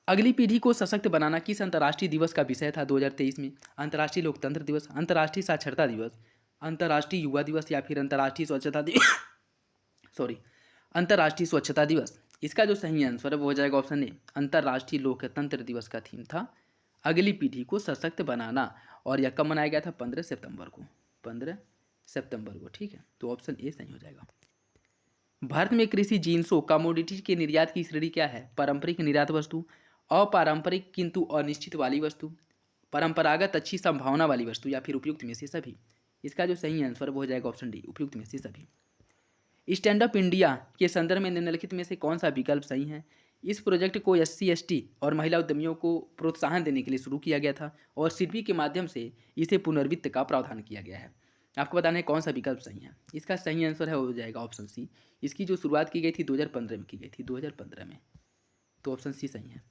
अगली पीढ़ी को सशक्त बनाना किस अंतर्राष्ट्रीय दिवस का विषय था 2023 में? अंतर्राष्ट्रीय लोकतंत्र दिवस, अंतर्राष्ट्रीय साक्षरता दिवस, अंतर्राष्ट्रीय युवा दिवस या फिर अंतर्राष्ट्रीय स्वच्छता दिवस अंतर्राष्ट्रीय स्वच्छता दिवस। इसका जो सही आंसर है वो हो जाएगा ऑप्शन ए, अंतर्राष्ट्रीय लोकतंत्र दिवस का थीम था अगली पीढ़ी को सशक्त बनाना। और यह कब मनाया गया था? 15 सितंबर को, 15 सितंबर को, ठीक है। तो ऑप्शन ए सही हो जाएगा। भारत में कृषि जिन्सों कमोडिटी के निर्यात की श्रेणी क्या है? पारंपरिक निर्यात वस्तु, अपारंपरिक किंतु अनिश्चित वाली वस्तु, परंपरागत अच्छी संभावना वाली वस्तु या फिर उपयुक्त में से सभी। इसका जो सही आंसर वो हो जाएगा ऑप्शन डी, उपयुक्त में से सभी। स्टैंड अप इंडिया के संदर्भ में निम्नलिखित में से कौन सा विकल्प सही है? इस प्रोजेक्ट को SC ST और महिला उद्यमियों को प्रोत्साहन देने के लिए शुरू किया गया था और सिडबी के माध्यम से इसे पुनर्वित्त का प्रावधान किया गया है। आपको बताना है कौन सा विकल्प सही है। इसका सही आंसर है हो जाएगा ऑप्शन सी। इसकी जो शुरुआत की गई थी 2015 में की गई थी, 2015 में। तो ऑप्शन सी सही है।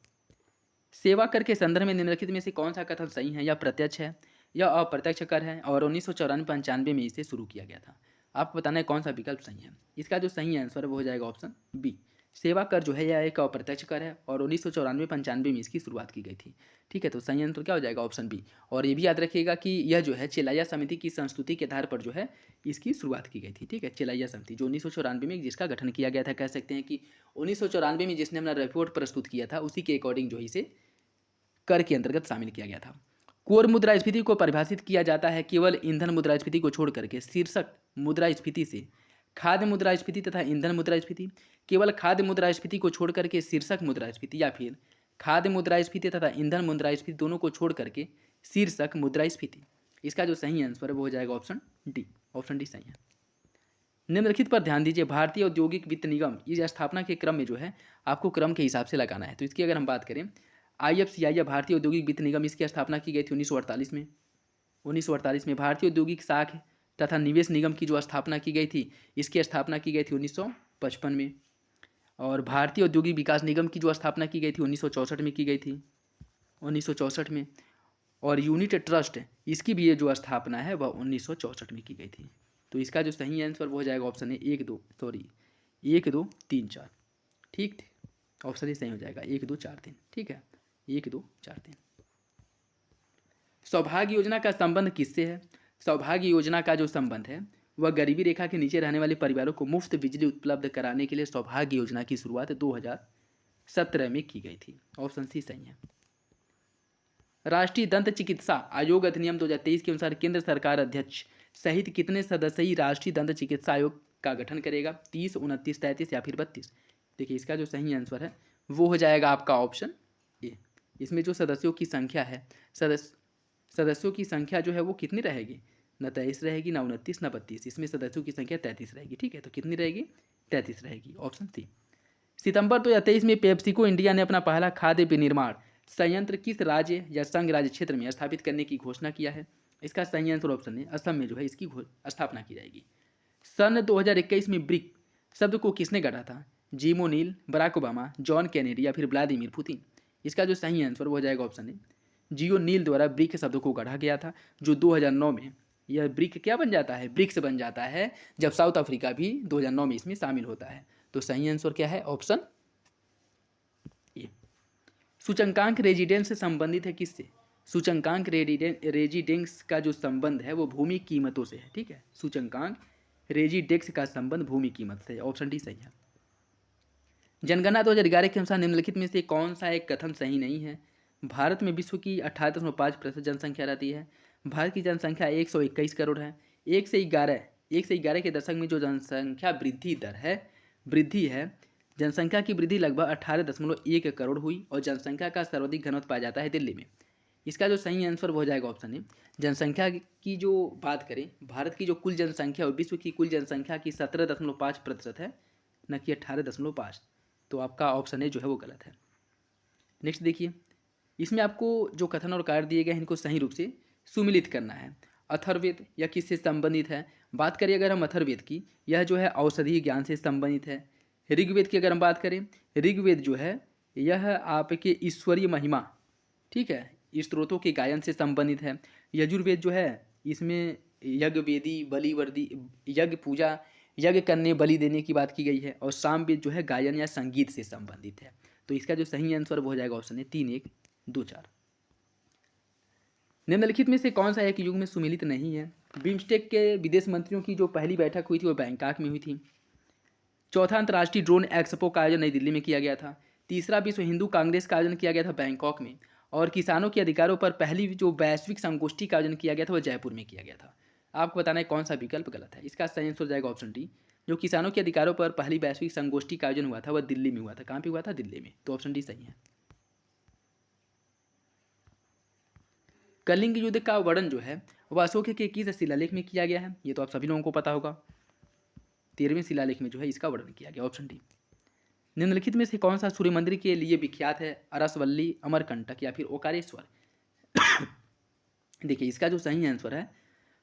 सेवा कर के संदर्भ में निम्नलिखित में से कौन सा कथन सही है? या प्रत्यक्ष है या अप्रत्यक्ष कर है और 1994-95 में इसे शुरू किया गया था। आपको बताना है कौन सा विकल्प सही है। इसका जो सही आंसर है वो हो जाएगा ऑप्शन बी, सेवा कर जो है यह एक अप्रत्यक्ष कर है और 1994-95 में इसकी शुरुआत की गई थी, ठीक है। तो सही आंसर क्या हो जाएगा? Option B. और ये भी याद रखिएगा कि यह जो है चेलाइया समिति की संस्तुति के आधार पर जो है इसकी शुरुआत की गई थी, ठीक है। चेलाइया समिति जो 1994 में जिसका गठन किया गया था, कह सकते हैं कि 1994 में जिसने अपना रिपोर्ट प्रस्तुत किया था उसी के अकॉर्डिंग जो इसे कर के अंतर्गत शामिल किया गया था। कोर मुद्रास्फीति को परिभाषित किया जाता है केवल ईंधन मुद्रास्फीति को छोड़ करके शीर्षक मुद्रास्फीति से खाद्य मुद्रास्फीति तथा ईंधन मुद्रास्फीति, केवल खाद्य मुद्रास्फीति को छोड़ करके शीर्षक मुद्रास्फीति या फिर खाद्य मुद्रास्फीति तथा ईंधन मुद्रास्फीति दोनों को छोड़ करके शीर्षक मुद्रास्फीति। इसका जो सही आंसर है वो हो जाएगा ऑप्शन डी, ऑप्शन डी सही है। निम्नलिखित पर ध्यान दीजिए। भारतीय औद्योगिक वित्त निगम इस स्थापना के क्रम में जो है आपको क्रम के हिसाब से लगाना है। तो इसकी अगर हम बात करें, IFCI या भारतीय औद्योगिक वित्त निगम, इसकी स्थापना की गई थी 1948 में। 1948 में भारतीय औद्योगिक साख तथा निवेश निगम की जो स्थापना की गई थी, इसकी स्थापना की गई थी 1955 में। और भारतीय औद्योगिक विकास निगम की जो स्थापना की गई थी 1964 में की गई थी, 1964 में। और यूनिट ट्रस्ट, इसकी भी ये जो स्थापना है वह 1964 में की गई थी। तो इसका जो सही आंसर वो हो जाएगा ऑप्शन है 1 2 3 4। ठीक, ऑप्शन ही सही हो जाएगा 1 2 4 3। ठीक है, 1 2 4 3। सौभाग्य योजना का संबंध किससे है? सौभाग्य योजना का जो संबंध है वह गरीबी रेखा के नीचे रहने वाले परिवारों को मुफ्त बिजली उपलब्ध कराने के लिए सौभाग्य योजना की शुरुआत 2017 में की गई थी। ऑप्शन सी सही है। राष्ट्रीय दंत चिकित्सा आयोग अधिनियम 2023 के अनुसार केंद्र सरकार अध्यक्ष सहित कितने सदस्यीय राष्ट्रीय दंत चिकित्सा आयोग का गठन करेगा? 30, 29, 33 या फिर 32? देखिए, इसका जो सही आंसर है वो हो जाएगा आपका ऑप्शन ए। इसमें जो सदस्यों की संख्या है, सदस्यों की संख्या जो है वो कितनी रहेगी? न 23 रहेगी, ना 29, ना 32। इसमें सदस्यों की संख्या 33 रहेगी। ठीक है, तो कितनी रहेगी? 33 रहेगी। Option C. सितंबर 2023 में पेप्सिको इंडिया ने अपना पहला खाद्य विनिर्माण संयंत्र किस राज्य या संघ राज्य क्षेत्र में स्थापित करने की घोषणा किया है? इसका सही आंसर ऑप्शन है असम में जो है इसकी स्थापना की जाएगी। सन 2021 में ब्रिक शब्द को किसने गढ़ा था? Jim O'Neill, Barack Obama, John Kennedy या फिर व्लादिमीर पुतिन? इसका जो सही आंसर वो हो जाएगा ऑप्शन है जियो नील द्वारा ब्रिक शब्द को गढ़ा गया था, जो 2009 में यह ब्रिक क्या बन जाता है? ब्रिक्स बन जाता है, जब साउथ अफ्रीका भी 2009 में इसमें शामिल होता है। तो सही आंसर क्या है? Option A. सूचकांक रेजिडेंस से संबंधित है किससे? सूचकांक रेजिडेंस का जो संबंध है वो भूमि कीमतों से है। ठीक है, सूचकांक रेजिडेंस का संबंध भूमि कीमत से। ऑप्शन डी सही है। जनगणना 2011 के अनुसार निम्नलिखित में से कौन सा एक कथन सही नहीं है? भारत में विश्व की 18.5% जनसंख्या रहती है। भारत की जनसंख्या 121 करोड़ है। 1 से 11 के दशक में जो जनसंख्या वृद्धि है, जनसंख्या की वृद्धि लगभग 18.1 करोड़ हुई और जनसंख्या का सर्वाधिक घनत्व पाया जाता है दिल्ली में। इसका जो सही आंसर हो जाएगा ऑप्शन है। जनसंख्या की जो बात करें, भारत की जो कुल जनसंख्या और विश्व की कुल जनसंख्या की 17.5% है, न कि 18.5। तो आपका ऑप्शन ए जो है वो गलत है। नेक्स्ट देखिए, इसमें आपको जो कथन और कार्य दिए गए हैं इनको सही रूप से सुमिलित करना है। अथर्ववेद यह किससे संबंधित है? बात करें अगर हम अथर्ववेद की, यह जो है औषधीय ज्ञान से संबंधित है। ऋग्वेद की अगर हम बात करें, ऋग्वेद जो है यह आपके ईश्वरीय महिमा, ठीक है, स्त्रोतों के गायन से संबंधित है। यजुर्वेद जो है इसमें यज्ञ वेदी बलिवर्दी यज्ञ पूजा यज्ञ करने बलि देने की बात की गई है। और सामवेद जो है गायन या संगीत से संबंधित है। तो इसका जो सही आंसर वो हो जाएगा ऑप्शन है 3 1 2 4। निम्नलिखित में से कौन सा एक युग में सुमिलित नहीं है? बिम्स्टेक के विदेश मंत्रियों की जो पहली बैठक हुई थी वो बैंकॉक में हुई थी। चौथा अंतर्राष्ट्रीय ड्रोन एक्सपो का आयोजन नई दिल्ली में किया गया था। तीसरा विश्व हिंदू कांग्रेस का आयोजन किया गया था बैंकॉक में। और किसानों के अधिकारों पर पहली जो वैश्विक संगोष्ठी का आयोजन किया गया था वो जयपुर में किया गया था। आपको बताना है कौन सा विकल्प गलत है। इसका सही आंसर हो जाएगा ऑप्शन डी। जो किसानों के अधिकारों पर पहली वैश्विक संगोष्ठी का आयोजन हुआ था वह दिल्ली में हुआ था। कहाँ पे हुआ था? दिल्ली में। तो ऑप्शन डी सही है। कलिंग युद्ध का वर्णन जो है वह अशोक के किस शिलालेख में किया गया है? ये तो आप सभी लोगों को पता होगा। 13वें शिलालेख में जो है इसका वर्णन किया गया। Option D. निम्नलिखित में से कौन सा सूर्य मंदिर के लिए विख्यात है? अरसवल्ली, अमरकंटक या फिर ओकारेश्वर? देखिए, इसका जो सही आंसर है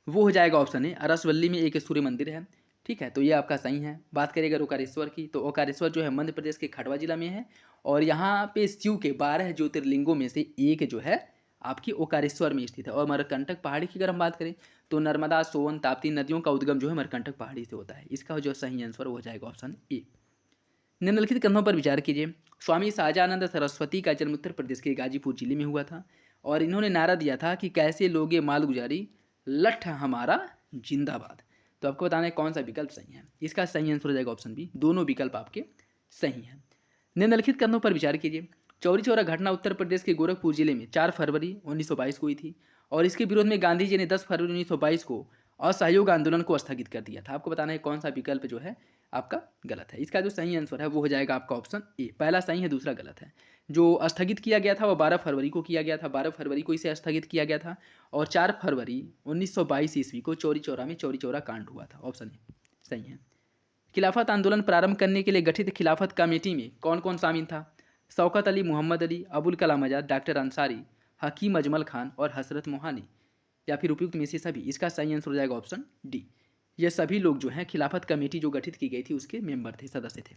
वो हो जाएगा ऑप्शन है अरसवल्ली में एक सूर्य मंदिर है। ठीक है, तो ये आपका सही है। बात करें अगर ओकारेश्वर की, तो ओकारेश्वर जो है मध्य प्रदेश के खंडवा जिला में है। और यहाँ पे शिव के 12 ज्योतिर्लिंगों में से एक जो है आपकी ओकारेश्वर में स्थित है। और अमरकंटक पहाड़ी की अगर हम बात करें तो नर्मदा, सोन, ताप्ती नदियों का उद्गम जो है अमरकंटक पहाड़ी से होता है। इसका जो सही आंसर वो हो जाएगा ऑप्शन ए। निम्नलिखित कथनों पर विचार कीजिए। स्वामी सहजानंद सरस्वती का जन्म उत्तर प्रदेश के गाजीपुर जिले में हुआ था। और इन्होंने नारा दिया था कि कैसे लोगे मालगुजारी, लठ हमारा जिंदाबाद। तो आपको बताना है कौन सा विकल्प सही है। इसका सही आंसर हो जाएगा ऑप्शन बी। दोनों विकल्प आपके सही हैं। निम्नलिखित कथनों पर विचार कीजिए। चौरी चौरा घटना उत्तर प्रदेश के गोरखपुर जिले में 4 फरवरी 1922 को हुई थी। और इसके विरोध में गांधी जी ने 10 फरवरी 1922 को असहयोग आंदोलन को स्थगित कर दिया था। आपको बताना है कौन सा विकल्प जो है आपका गलत है। इसका जो सही आंसर है वो हो जाएगा आपका ऑप्शन ए। पहला सही है, दूसरा गलत है। जो स्थगित किया गया था वो 12 फरवरी को किया गया था। 12 फरवरी को इसे स्थगित किया गया था। और 4 फरवरी 1922 ईस्वी को चौरी चौरा में चौरी चौरा कांड हुआ था। ऑप्शन ए सही है। खिलाफत आंदोलन प्रारंभ करने के लिए गठित खिलाफत कमेटी में कौन कौन शामिल था? शौकत अली, मोहम्मद अली, अबुल कलाम आज़ाद, डॉक्टर अंसारी, हकीम अजमल खान और हसरत मोहानी, या फिर उपयुक्त में से सभी? इसका सही आंसर हो जाएगा ऑप्शन डी। ये सभी लोग जो हैं खिलाफत कमेटी जो गठित की गई थी उसके मेंबर थे, सदस्य थे।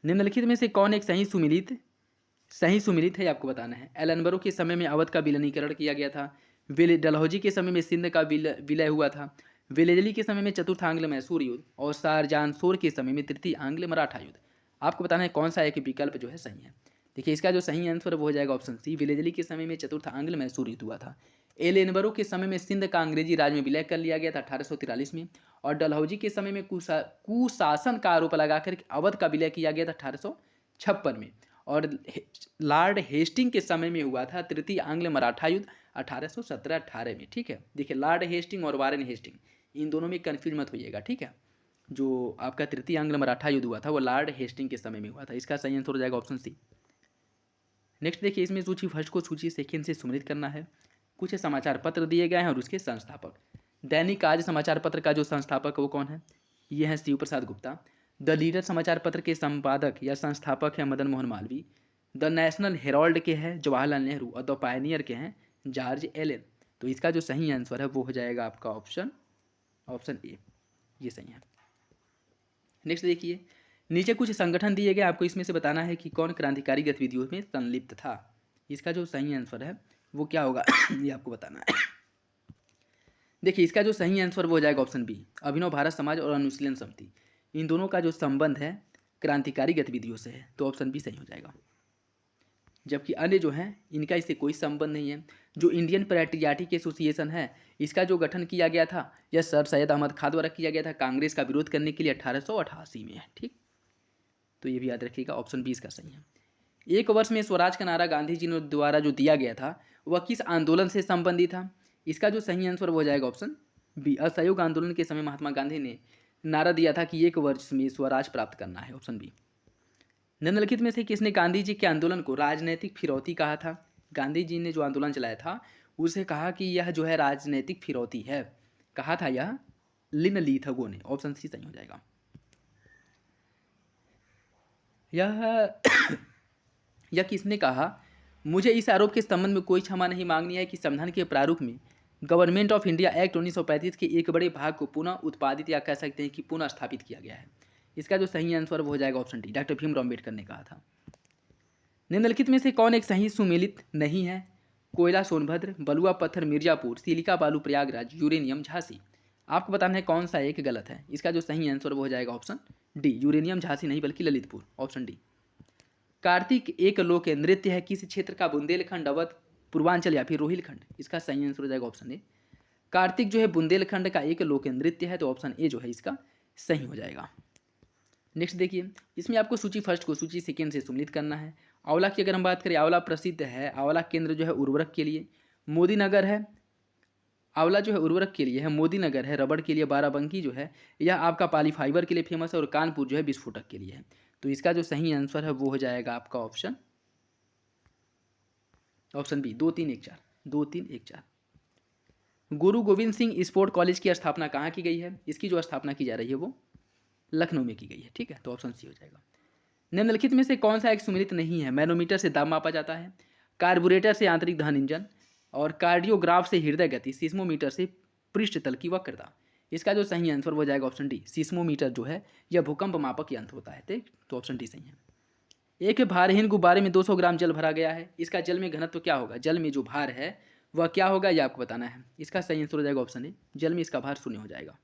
निम्नलिखित में से कौन एक सही सुमिलित है, आपको बताना है। एलनबरो के समय में अवध का विलीनीकरण किया गया था। डलहौजी के समय में सिंध का विलय हुआ था। वेलेजली के समय में चतुर्थ आंग्ल मैसूर युद्ध, और शारजानसोर के समय में तृतीय आंग्ल मराठा युद्ध। आपको बताना है कौन सा एक विकल्प जो है सही है। देखिए इसका जो सही आंसर वो हो जाएगा ऑप्शन सी। वेलेजली के समय में चतुर्थ आंग्ल मैसूर युद्ध हुआ था। एलेनबरो के समय में सिंध का अंग्रेजी राज में विलय कर लिया गया था 1843 में, और डलहौजी के समय में कुशासन का आरोप लगाकर अवध का विलय किया गया था 1856 में, और लॉर्ड हेस्टिंग के समय में हुआ था तृतीय आंग्ल मराठा युद्ध 1817-18 में। ठीक है, देखिए लॉर्ड हेस्टिंग और वारेन हेस्टिंग इन दोनों में कन्फ्यूज मत होइएगा। ठीक है, जो आपका तृतीय आंग्ल मराठा युद्ध हुआ था वो लॉर्ड हेस्टिंग के समय में हुआ था। इसका सही आंसर हो जाएगा ऑप्शन सी। नेक्स्ट देखिए, इसमें सूची फर्स्ट को सूची सेकेंड से सम्मिलित करना है। कुछ समाचार पत्र दिए गए हैं और उसके संस्थापक। दैनिक आज समाचार पत्र का जो संस्थापक है वो कौन है? ये है शिव प्रसाद गुप्ता। द लीडर समाचार पत्र के संपादक या संस्थापक है Madan Mohan Malviya. The national Herald के हैं जवाहरलाल नेहरू, और द पायनियर के हैं जॉर्ज एलन। तो इसका जो सही आंसर है वो हो जाएगा आपका ऑप्शन ए, ये सही है। नेक्स्ट देखिए, नीचे कुछ संगठन दिए गए, आपको इसमें से बताना है कि कौन क्रांतिकारी गतिविधियों में संलिप्त था। इसका जो सही आंसर है वो क्या होगा ये आपको बताना है। देखिए इसका जो सही आंसर वो हो जाएगा ऑप्शन बी, अभिनव भारत समाज और अनुशीलन समिति। इन दोनों का जो संबंध है क्रांतिकारी गतिविधियों से है, तो ऑप्शन बी सही हो जाएगा। जबकि अन्य जो हैं इनका इससे कोई संबंध नहीं है। जो इंडियन पैट्रियाटिक एसोसिएशन है इसका जो गठन किया गया था यह सर सैयद अहमद खान द्वारा किया गया था कांग्रेस का विरोध करने के लिए 1888 में है। ठीक, तो ये भी याद रखिएगा, ऑप्शन बी इसका सही है। एक वर्ष में स्वराज का नारा गांधी जी द्वारा जो दिया गया था वह किस आंदोलन से संबंधित था? इसका जो सही आंसर वो हो जाएगा ऑप्शन बी, असहयोग आंदोलन के समय महात्मा गांधी ने नारा दिया था कि एक वर्ष में स्वराज प्राप्त करना है, ऑप्शन बी। निम्नलिखित में से किसने गांधी जी के आंदोलन को राजनीतिक फिरौती कहा था? गांधी जी ने जो आंदोलन चलाया था उसे कहा कि यह जो है राजनीतिक फिरौती है, कहा था यह लिन लीथगो ने, ऑप्शन सी सही हो जाएगा। यह किसने कहा? मुझे इस आरोप के संबंध में कोई क्षमा नहीं मांगनी है कि संविधान के प्रारूप में गवर्नमेंट ऑफ इंडिया एक्ट 1935 के एक बड़े भाग को पुनः उत्पादित या कह सकते हैं कि पुनः स्थापित किया गया है। इसका जो सही आंसर वो हो जाएगा option D, doctor Bhimrao Ambedkar ने कहा था। निम्नलिखित में से कौन एक सही सुमेलित नहीं है? कोयला सोनभद्र, बलुआ पत्थर मिर्जापुर, सिलिका बालू प्रयागराज, यूरेनियम झांसी। आपको बताना है कौन सा एक गलत है। इसका जो सही आंसर वो हो जाएगा ऑप्शन डी, यूरेनियम झांसी नहीं बल्कि ललितपुर, ऑप्शन डी। कार्तिक एक लोक नृत्य है किस क्षेत्र का? बुंदेलखंड, अवध, पूर्वांचल या फिर रोहिलखंड। इसका सही आंसर हो जाएगा ऑप्शन ए। कार्तिक जो है बुंदेलखंड का एक लोक नृत्य है, तो ऑप्शन ए जो है इसका सही हो जाएगा। नेक्स्ट देखिए, इसमें आपको सूची फर्स्ट को सूची सेकेंड से सम्मिलित करना है। आंवला की अगर हम बात करें, आंवला प्रसिद्ध है, आंवला केंद्र जो है उर्वरक के लिए। मोदी नगर है, आंवला जो है उर्वरक के लिए है। मोदी नगर है रबड़ के लिए। बाराबंकी जो है यह आपका पॉली फाइबर के लिए फेमस है, और कानपुर जो है विस्फोटक के लिए है। तो इसका जो सही आंसर है वो हो जाएगा आपका ऑप्शन बी, 2 3 1 4, 2 3 1 4। गुरु गोविंद सिंह स्पोर्ट कॉलेज की स्थापना कहाँ की गई है? इसकी जो स्थापना की जा रही है वो लखनऊ में की गई है। ठीक है, तो ऑप्शन सी हो जाएगा। निम्नलिखित में से कौन सा एक सुमेलित नहीं है? मैनोमीटर से दाब मापा जाता है, कार्बोरेटर से आंतरिक दहन इंजन, और कार्डियोग्राफ से हृदय गति, सिस्मोमीटर से पृष्ठ तल की वक्रता। इसका जो सही आंसर हो जाएगा ऑप्शन डी, सिस्मोमीटर जो है यह भूकंप मापक यंत्र होता है। तो ऑप्शन डी सही है। एक भारहीन गुब्बारे में 200 ग्राम जल भरा गया है, इसका जल में घनत्व क्या होगा? जल में जो भार है वह क्या होगा यह आपको बताना है। इसका सही आंसर हो जाएगा ऑप्शन ए, जल में इसका भार 0 हो जाएगा।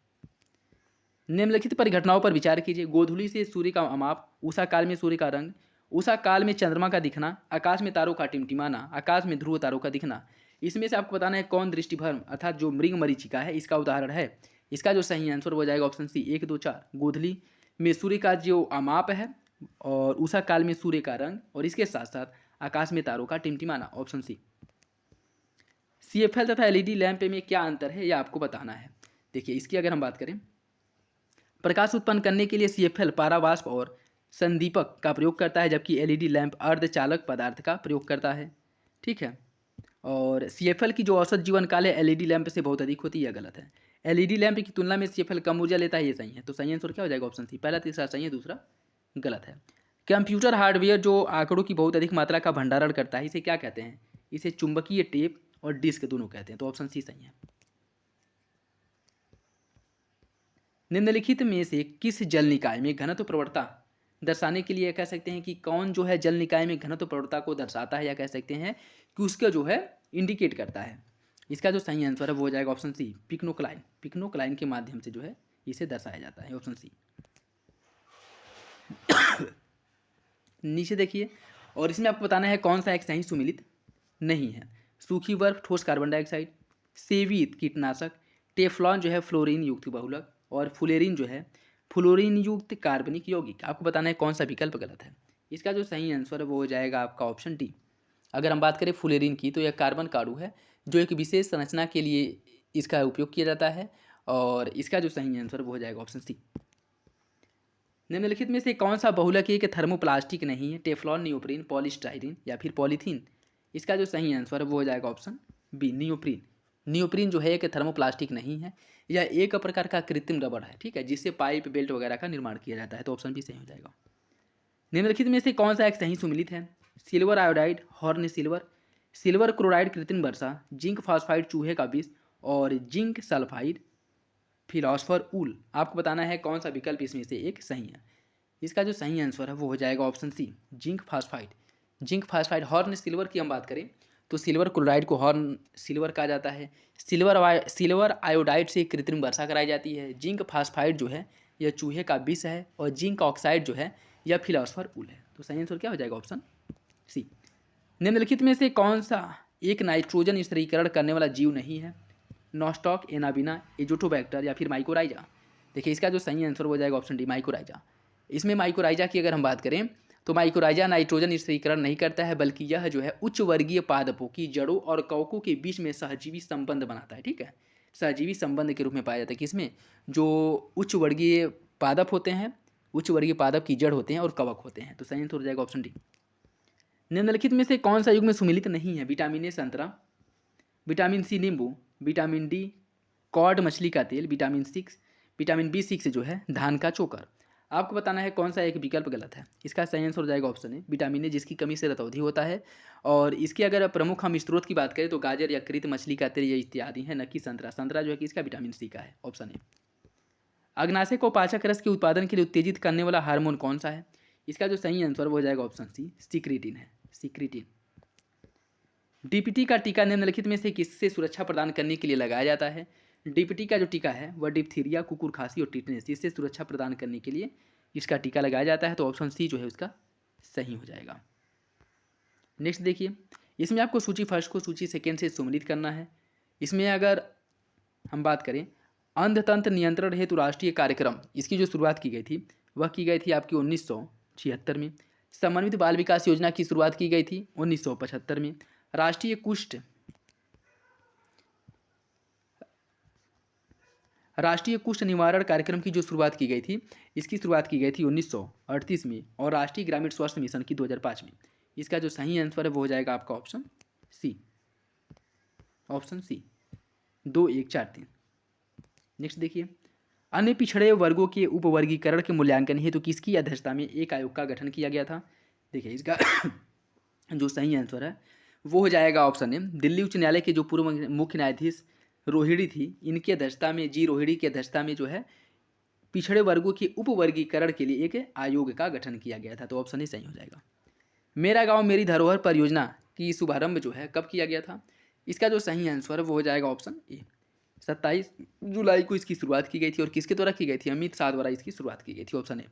निम्नलिखित परिघटनाओं पर विचार कीजिए। गोधूली से सूर्य का अमाप, उषा काल में सूर्य का रंग, उषा काल में चंद्रमा का दिखना, आकाश में तारों का टिमटिमाना, आकाश में ध्रुव तारों का दिखना। इसमें से आपको बताना है कौन दृष्टिभ्रम अर्थात जो मृग मरीचिका है इसका उदाहरण है। इसका जो सही आंसर हो जाएगा ऑप्शन सी, 1 2 4। गोधूली में सूर्य का जो अमाप है, और उषा काल में सूर्य का रंग, और इसके साथ साथ आकाश में तारों का टिमटिमाना, ऑप्शन सी। CFL तथा LED लैंप में क्या अंतर है यह आपको बताना है। देखिए इसकी अगर हम बात करें, प्रकाश उत्पन्न करने के लिए CFL पारावाष्प और संदीपक का प्रयोग करता है, जबकि LED लैंप अर्धचालक पदार्थ का प्रयोग करता है। ठीक है, और CFL की जो औसत जीवन काल है LED लैंप से बहुत अधिक होती है, यह गलत है। एलईडी लैंप की तुलना में सीएफएल कम ऊर्जा लेता है, ये सही है। तो सही आंसर क्या हो जाएगा? Option C. पहला तीसरा सही है, दूसरा गलत है। कंप्यूटर हार्डवेयर जो आंकड़ों की बहुत अधिक मात्रा का भंडारण करता है, इसे क्या कहते हैं? इसे चुंबकीय टेप और डिस्क दोनों कहते हैं। तो ऑप्शन सी सही है। निम्नलिखित में से किस जल निकाय में घनत्व प्रवणता दर्शाने के लिए कह सकते हैं कि कौन जो है जल निकाय में घनत्व प्रवणता को दर्शाता है, या कह सकते हैं कि उसका जो है इंडिकेट करता है? इसका जो सही आंसर है वो हो जाएगा ऑप्शन सी, पिक्नोक्लाइन। पिक्नोक्लाइन के माध्यम से जो है इसे दर्शाया जाता है, ऑप्शन सी। नीचे देखिए, और इसमें आपको बताना है कौन सा एक सही सुमिलित नहीं है। सूखी बर्फ ठोस कार्बन डाइऑक्साइड, सेवीत कीटनाशक, टेफ्लॉन जो है फ्लोरीन युक्त बहुलक, और फुलेरिन जो है फ्लोरीन युक्त कार्बनिक यौगिक। आपको बताना है कौन सा विकल्प गलत है। इसका जो सही आंसर है वो हो जाएगा आपका ऑप्शन डी। अगर हम बात करें फुलेरिन की, तो यह कार्बन काड़ू है जो एक विशेष संरचना के लिए इसका उपयोग किया जाता है, और इसका जो सही आंसर वो हो जाएगा ऑप्शन सी। निम्नलिखित में से कौन सा बहुलक एक थर्मोप्लास्टिक नहीं है? टेफ्लॉन, नियोप्रीन, पॉलीस्टाइरीन या फिर पॉलीथीन। इसका जो सही आंसर है वो हो जाएगा ऑप्शन बी, नियोप्रीन। नियोप्रीन जो है एक थर्मोप्लास्टिक नहीं है, यह एक प्रकार का कृत्रिम रबड़ है, ठीक है, जिससे पाइप बेल्ट वगैरह का निर्माण किया जाता है। तो ऑप्शन बी सही हो जाएगा। निम्नलिखित में से कौन सा एक सही सुमिलित है? Silver iodide, horn silver, silver chloride कृत्रिम वर्षा, जिंक फॉस्फाइड चूहे का विष, और जिंक सल्फाइड फिलॉसफर ऊल। आपको बताना है कौन सा विकल्प इसमें से एक सही है। इसका जो सही आंसर है वो हो जाएगा option C, zinc phosphide. Zinc phosphide. Horn silver की हम बात करें तो सिल्वर क्लोराइड को हॉर्न सिल्वर कहा जाता है। सिल्वर आयोडाइड से कृत्रिम वर्षा कराई जाती है। जिंक फॉस्फाइड जो है यह चूहे का विष है, और जिंक ऑक्साइड जो है यह फिलॉसफर ऊल है। तो सही आंसर क्या हो जाएगा? Option C. निम्नलिखित में से कौन सा एक नाइट्रोजन स्थिरीकरण करने वाला जीव नहीं है? नॉस्टॉक, एनाबिना, एजोटोबैक्टर या फिर माइकोराइजा। देखिए इसका जो सही आंसर हो जाएगा ऑप्शन डी, माइकोराइजा। इसमें माइकोराइजा की अगर हम बात करें तो माइकोराइजा नाइट्रोजन स्थिरीकरण नहीं करता है, बल्कि यह जो है उच्च वर्गीय पादपों की जड़ों और कवकों के बीच में सहजीवी संबंध बनाता है, ठीक है। सहजीवी संबंध के रूप में पाया जाता है किसमें? जो उच्च वर्गीय पादप होते हैं, उच्च वर्गीय पादप की जड़ होते हैं और कवक होते हैं। तो सही आंसर हो जाएगा ऑप्शन डी। निम्नलिखित में से कौन सा युग्म सुमिलित नहीं है? विटामिन ए संतरा, विटामिन सी नींबू, विटामिन डी कॉड मछली का तेल, विटामिन B6 जो है धान का चोकर। आपको बताना है कौन सा एक विकल्प गलत है। इसका सही आंसर हो जाएगा ऑप्शन ए, विटामिन ए, जिसकी कमी से रतौंधी होता है। और इसके अगर प्रमुख हम स्रोत की बात करें तो गाजर, यकृत, मछली का तेल, ये इत्यादि है, न कि संतरा। संतरा जो है कि इसका विटामिन सी का है, ऑप्शन ए। अग्नाशय को पाचक रस के उत्पादन के लिए उत्तेजित करने वाला हार्मोन कौन सा है? इसका जो सही आंसर वो हो जाएगा ऑप्शन सी, सिक्रीटिन है, सिक्रीटिन। डीपीटी का टीका निम्नलिखित में से किससे सुरक्षा प्रदान करने के लिए लगाया जाता है? डीपीटी का जो टीका है वह डिप्थीरिया, कुकुर खांसी और टिटनेस, इससे सुरक्षा प्रदान करने के लिए इसका टीका लगाया जाता है। तो ऑप्शन सी जो है उसका सही हो जाएगा। नेक्स्ट देखिए, इसमें आपको सूची फर्स्ट को सूची सेकेंड से सम्मिलित करना है। इसमें अगर हम बात करें अंधतंत्र नियंत्रण हेतु राष्ट्रीय कार्यक्रम, इसकी जो शुरुआत की गई थी वह की गई थी आपकी 1976 में। समन्वित बाल विकास योजना की शुरुआत की गई थी 1975 में। राष्ट्रीय कुष्ठ निवारण कार्यक्रम की जो शुरुआत की गई थी, इसकी शुरुआत की गई थी 1938 में, और राष्ट्रीय ग्रामीण स्वास्थ्य मिशन की 2005 में। इसका जो सही आंसर है वो हो जाएगा आपका option C, option C 2, 1, 4, 3। Next देखिए, अन्य पिछड़े वर्गों के उपवर्गीकरण के मूल्यांकन हेतु किसकी अध्यक्षता में एक आयोग का गठन किया गया था? देखिए इसका जो सही आंसर है वो हो जाएगा ऑप्शन ए, दिल्ली उच्च न्यायालय के जो पूर्व मुख्य न्यायाधीश रोहिणी थी, इनकी अध्यक्षता में, जी रोहिणी की अध्यक्षता में जो है पिछड़े वर्गों के उपवर्गीकरण के लिए एक आयोग का गठन किया गया था। तो ऑप्शन ही सही हो जाएगा। मेरा गांव मेरी धरोहर परियोजना की शुभारंभ जो है कब किया गया था? इसका जो सही आंसर है वो हो जाएगा ऑप्शन ए, 27 जुलाई को इसकी शुरुआत की गई थी। और किसके द्वारा की गई थी? अमित शाह द्वारा इसकी शुरुआत की गई थी, ऑप्शन ए।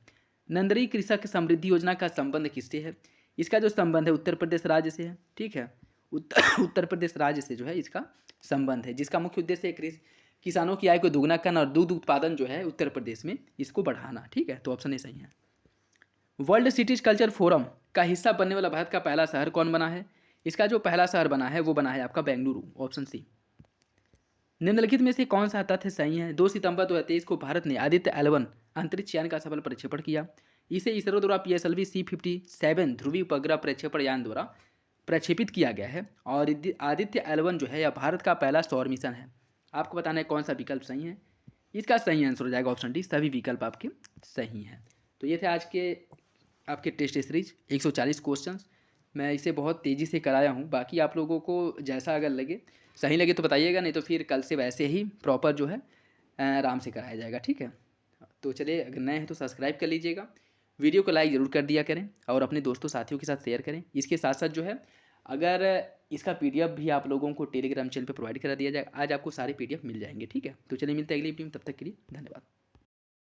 नंदरी कृषक समृद्धि योजना का संबंध किससे है? इसका जो संबंध है उत्तर प्रदेश राज्य से है, ठीक है। उत्तर प्रदेश राज्य से जो है इसका संबंध है, जिसका मुख्य उद्देश्य है किसानों की आय को दोगुना करना और दूध उत्पादन जो है उत्तर प्रदेश में इसको बढ़ाना, ठीक है। तो ऑप्शन ए सही है। वर्ल्ड सिटीज कल्चर फोरम का हिस्सा बनने वाला भारत का पहला शहर कौन बना है? इसका जो पहला शहर बना है वो बना है आपका बेंगलुरु, ऑप्शन सी। निम्नलिखित में से कौन सा तथ्य सही है? 2 सितंबर 2023 को भारत ने आदित्य L1 अंतरिक्ष यान का सफल प्रक्षेपण किया। इसे इसरो द्वारा PSLV C57 ध्रुवीय उपग्रह प्रक्षेपण यान द्वारा प्रक्षेपित किया गया है। और आदित्य L1 जो है यह भारत का पहला सौर मिशन है, आपको बताना है कौन सा विकल्प सही है। इसका सही आंसर हो जाएगा ऑप्शन डी, सभी विकल्प आपके सही हैं। तो ये थे आज के आपके टेस्ट सीरीज 140 क्वेश्चंस। मैं इसे बहुत तेज़ी से कराया हूँ, बाकी आप लोगों को जैसा अगर लगे, सही लगे तो बताइएगा, नहीं तो फिर कल से वैसे ही प्रॉपर जो है आराम से कराया जाएगा, ठीक है। तो चलिए, अगर नए हैं तो सब्सक्राइब कर लीजिएगा, वीडियो को लाइक ज़रूर कर दिया करें और अपने दोस्तों साथियों के साथ शेयर करें। इसके साथ साथ जो है, अगर इसका पीडीएफ भी आप लोगों को टेलीग्राम चैनल पे प्रोवाइड करा दिया जाए, आज आपको सारे पीडीएफ मिल जाएंगे, ठीक है। तो चलिए मिलते हैं अगली वीडियो में, तब तक के लिए धन्यवाद।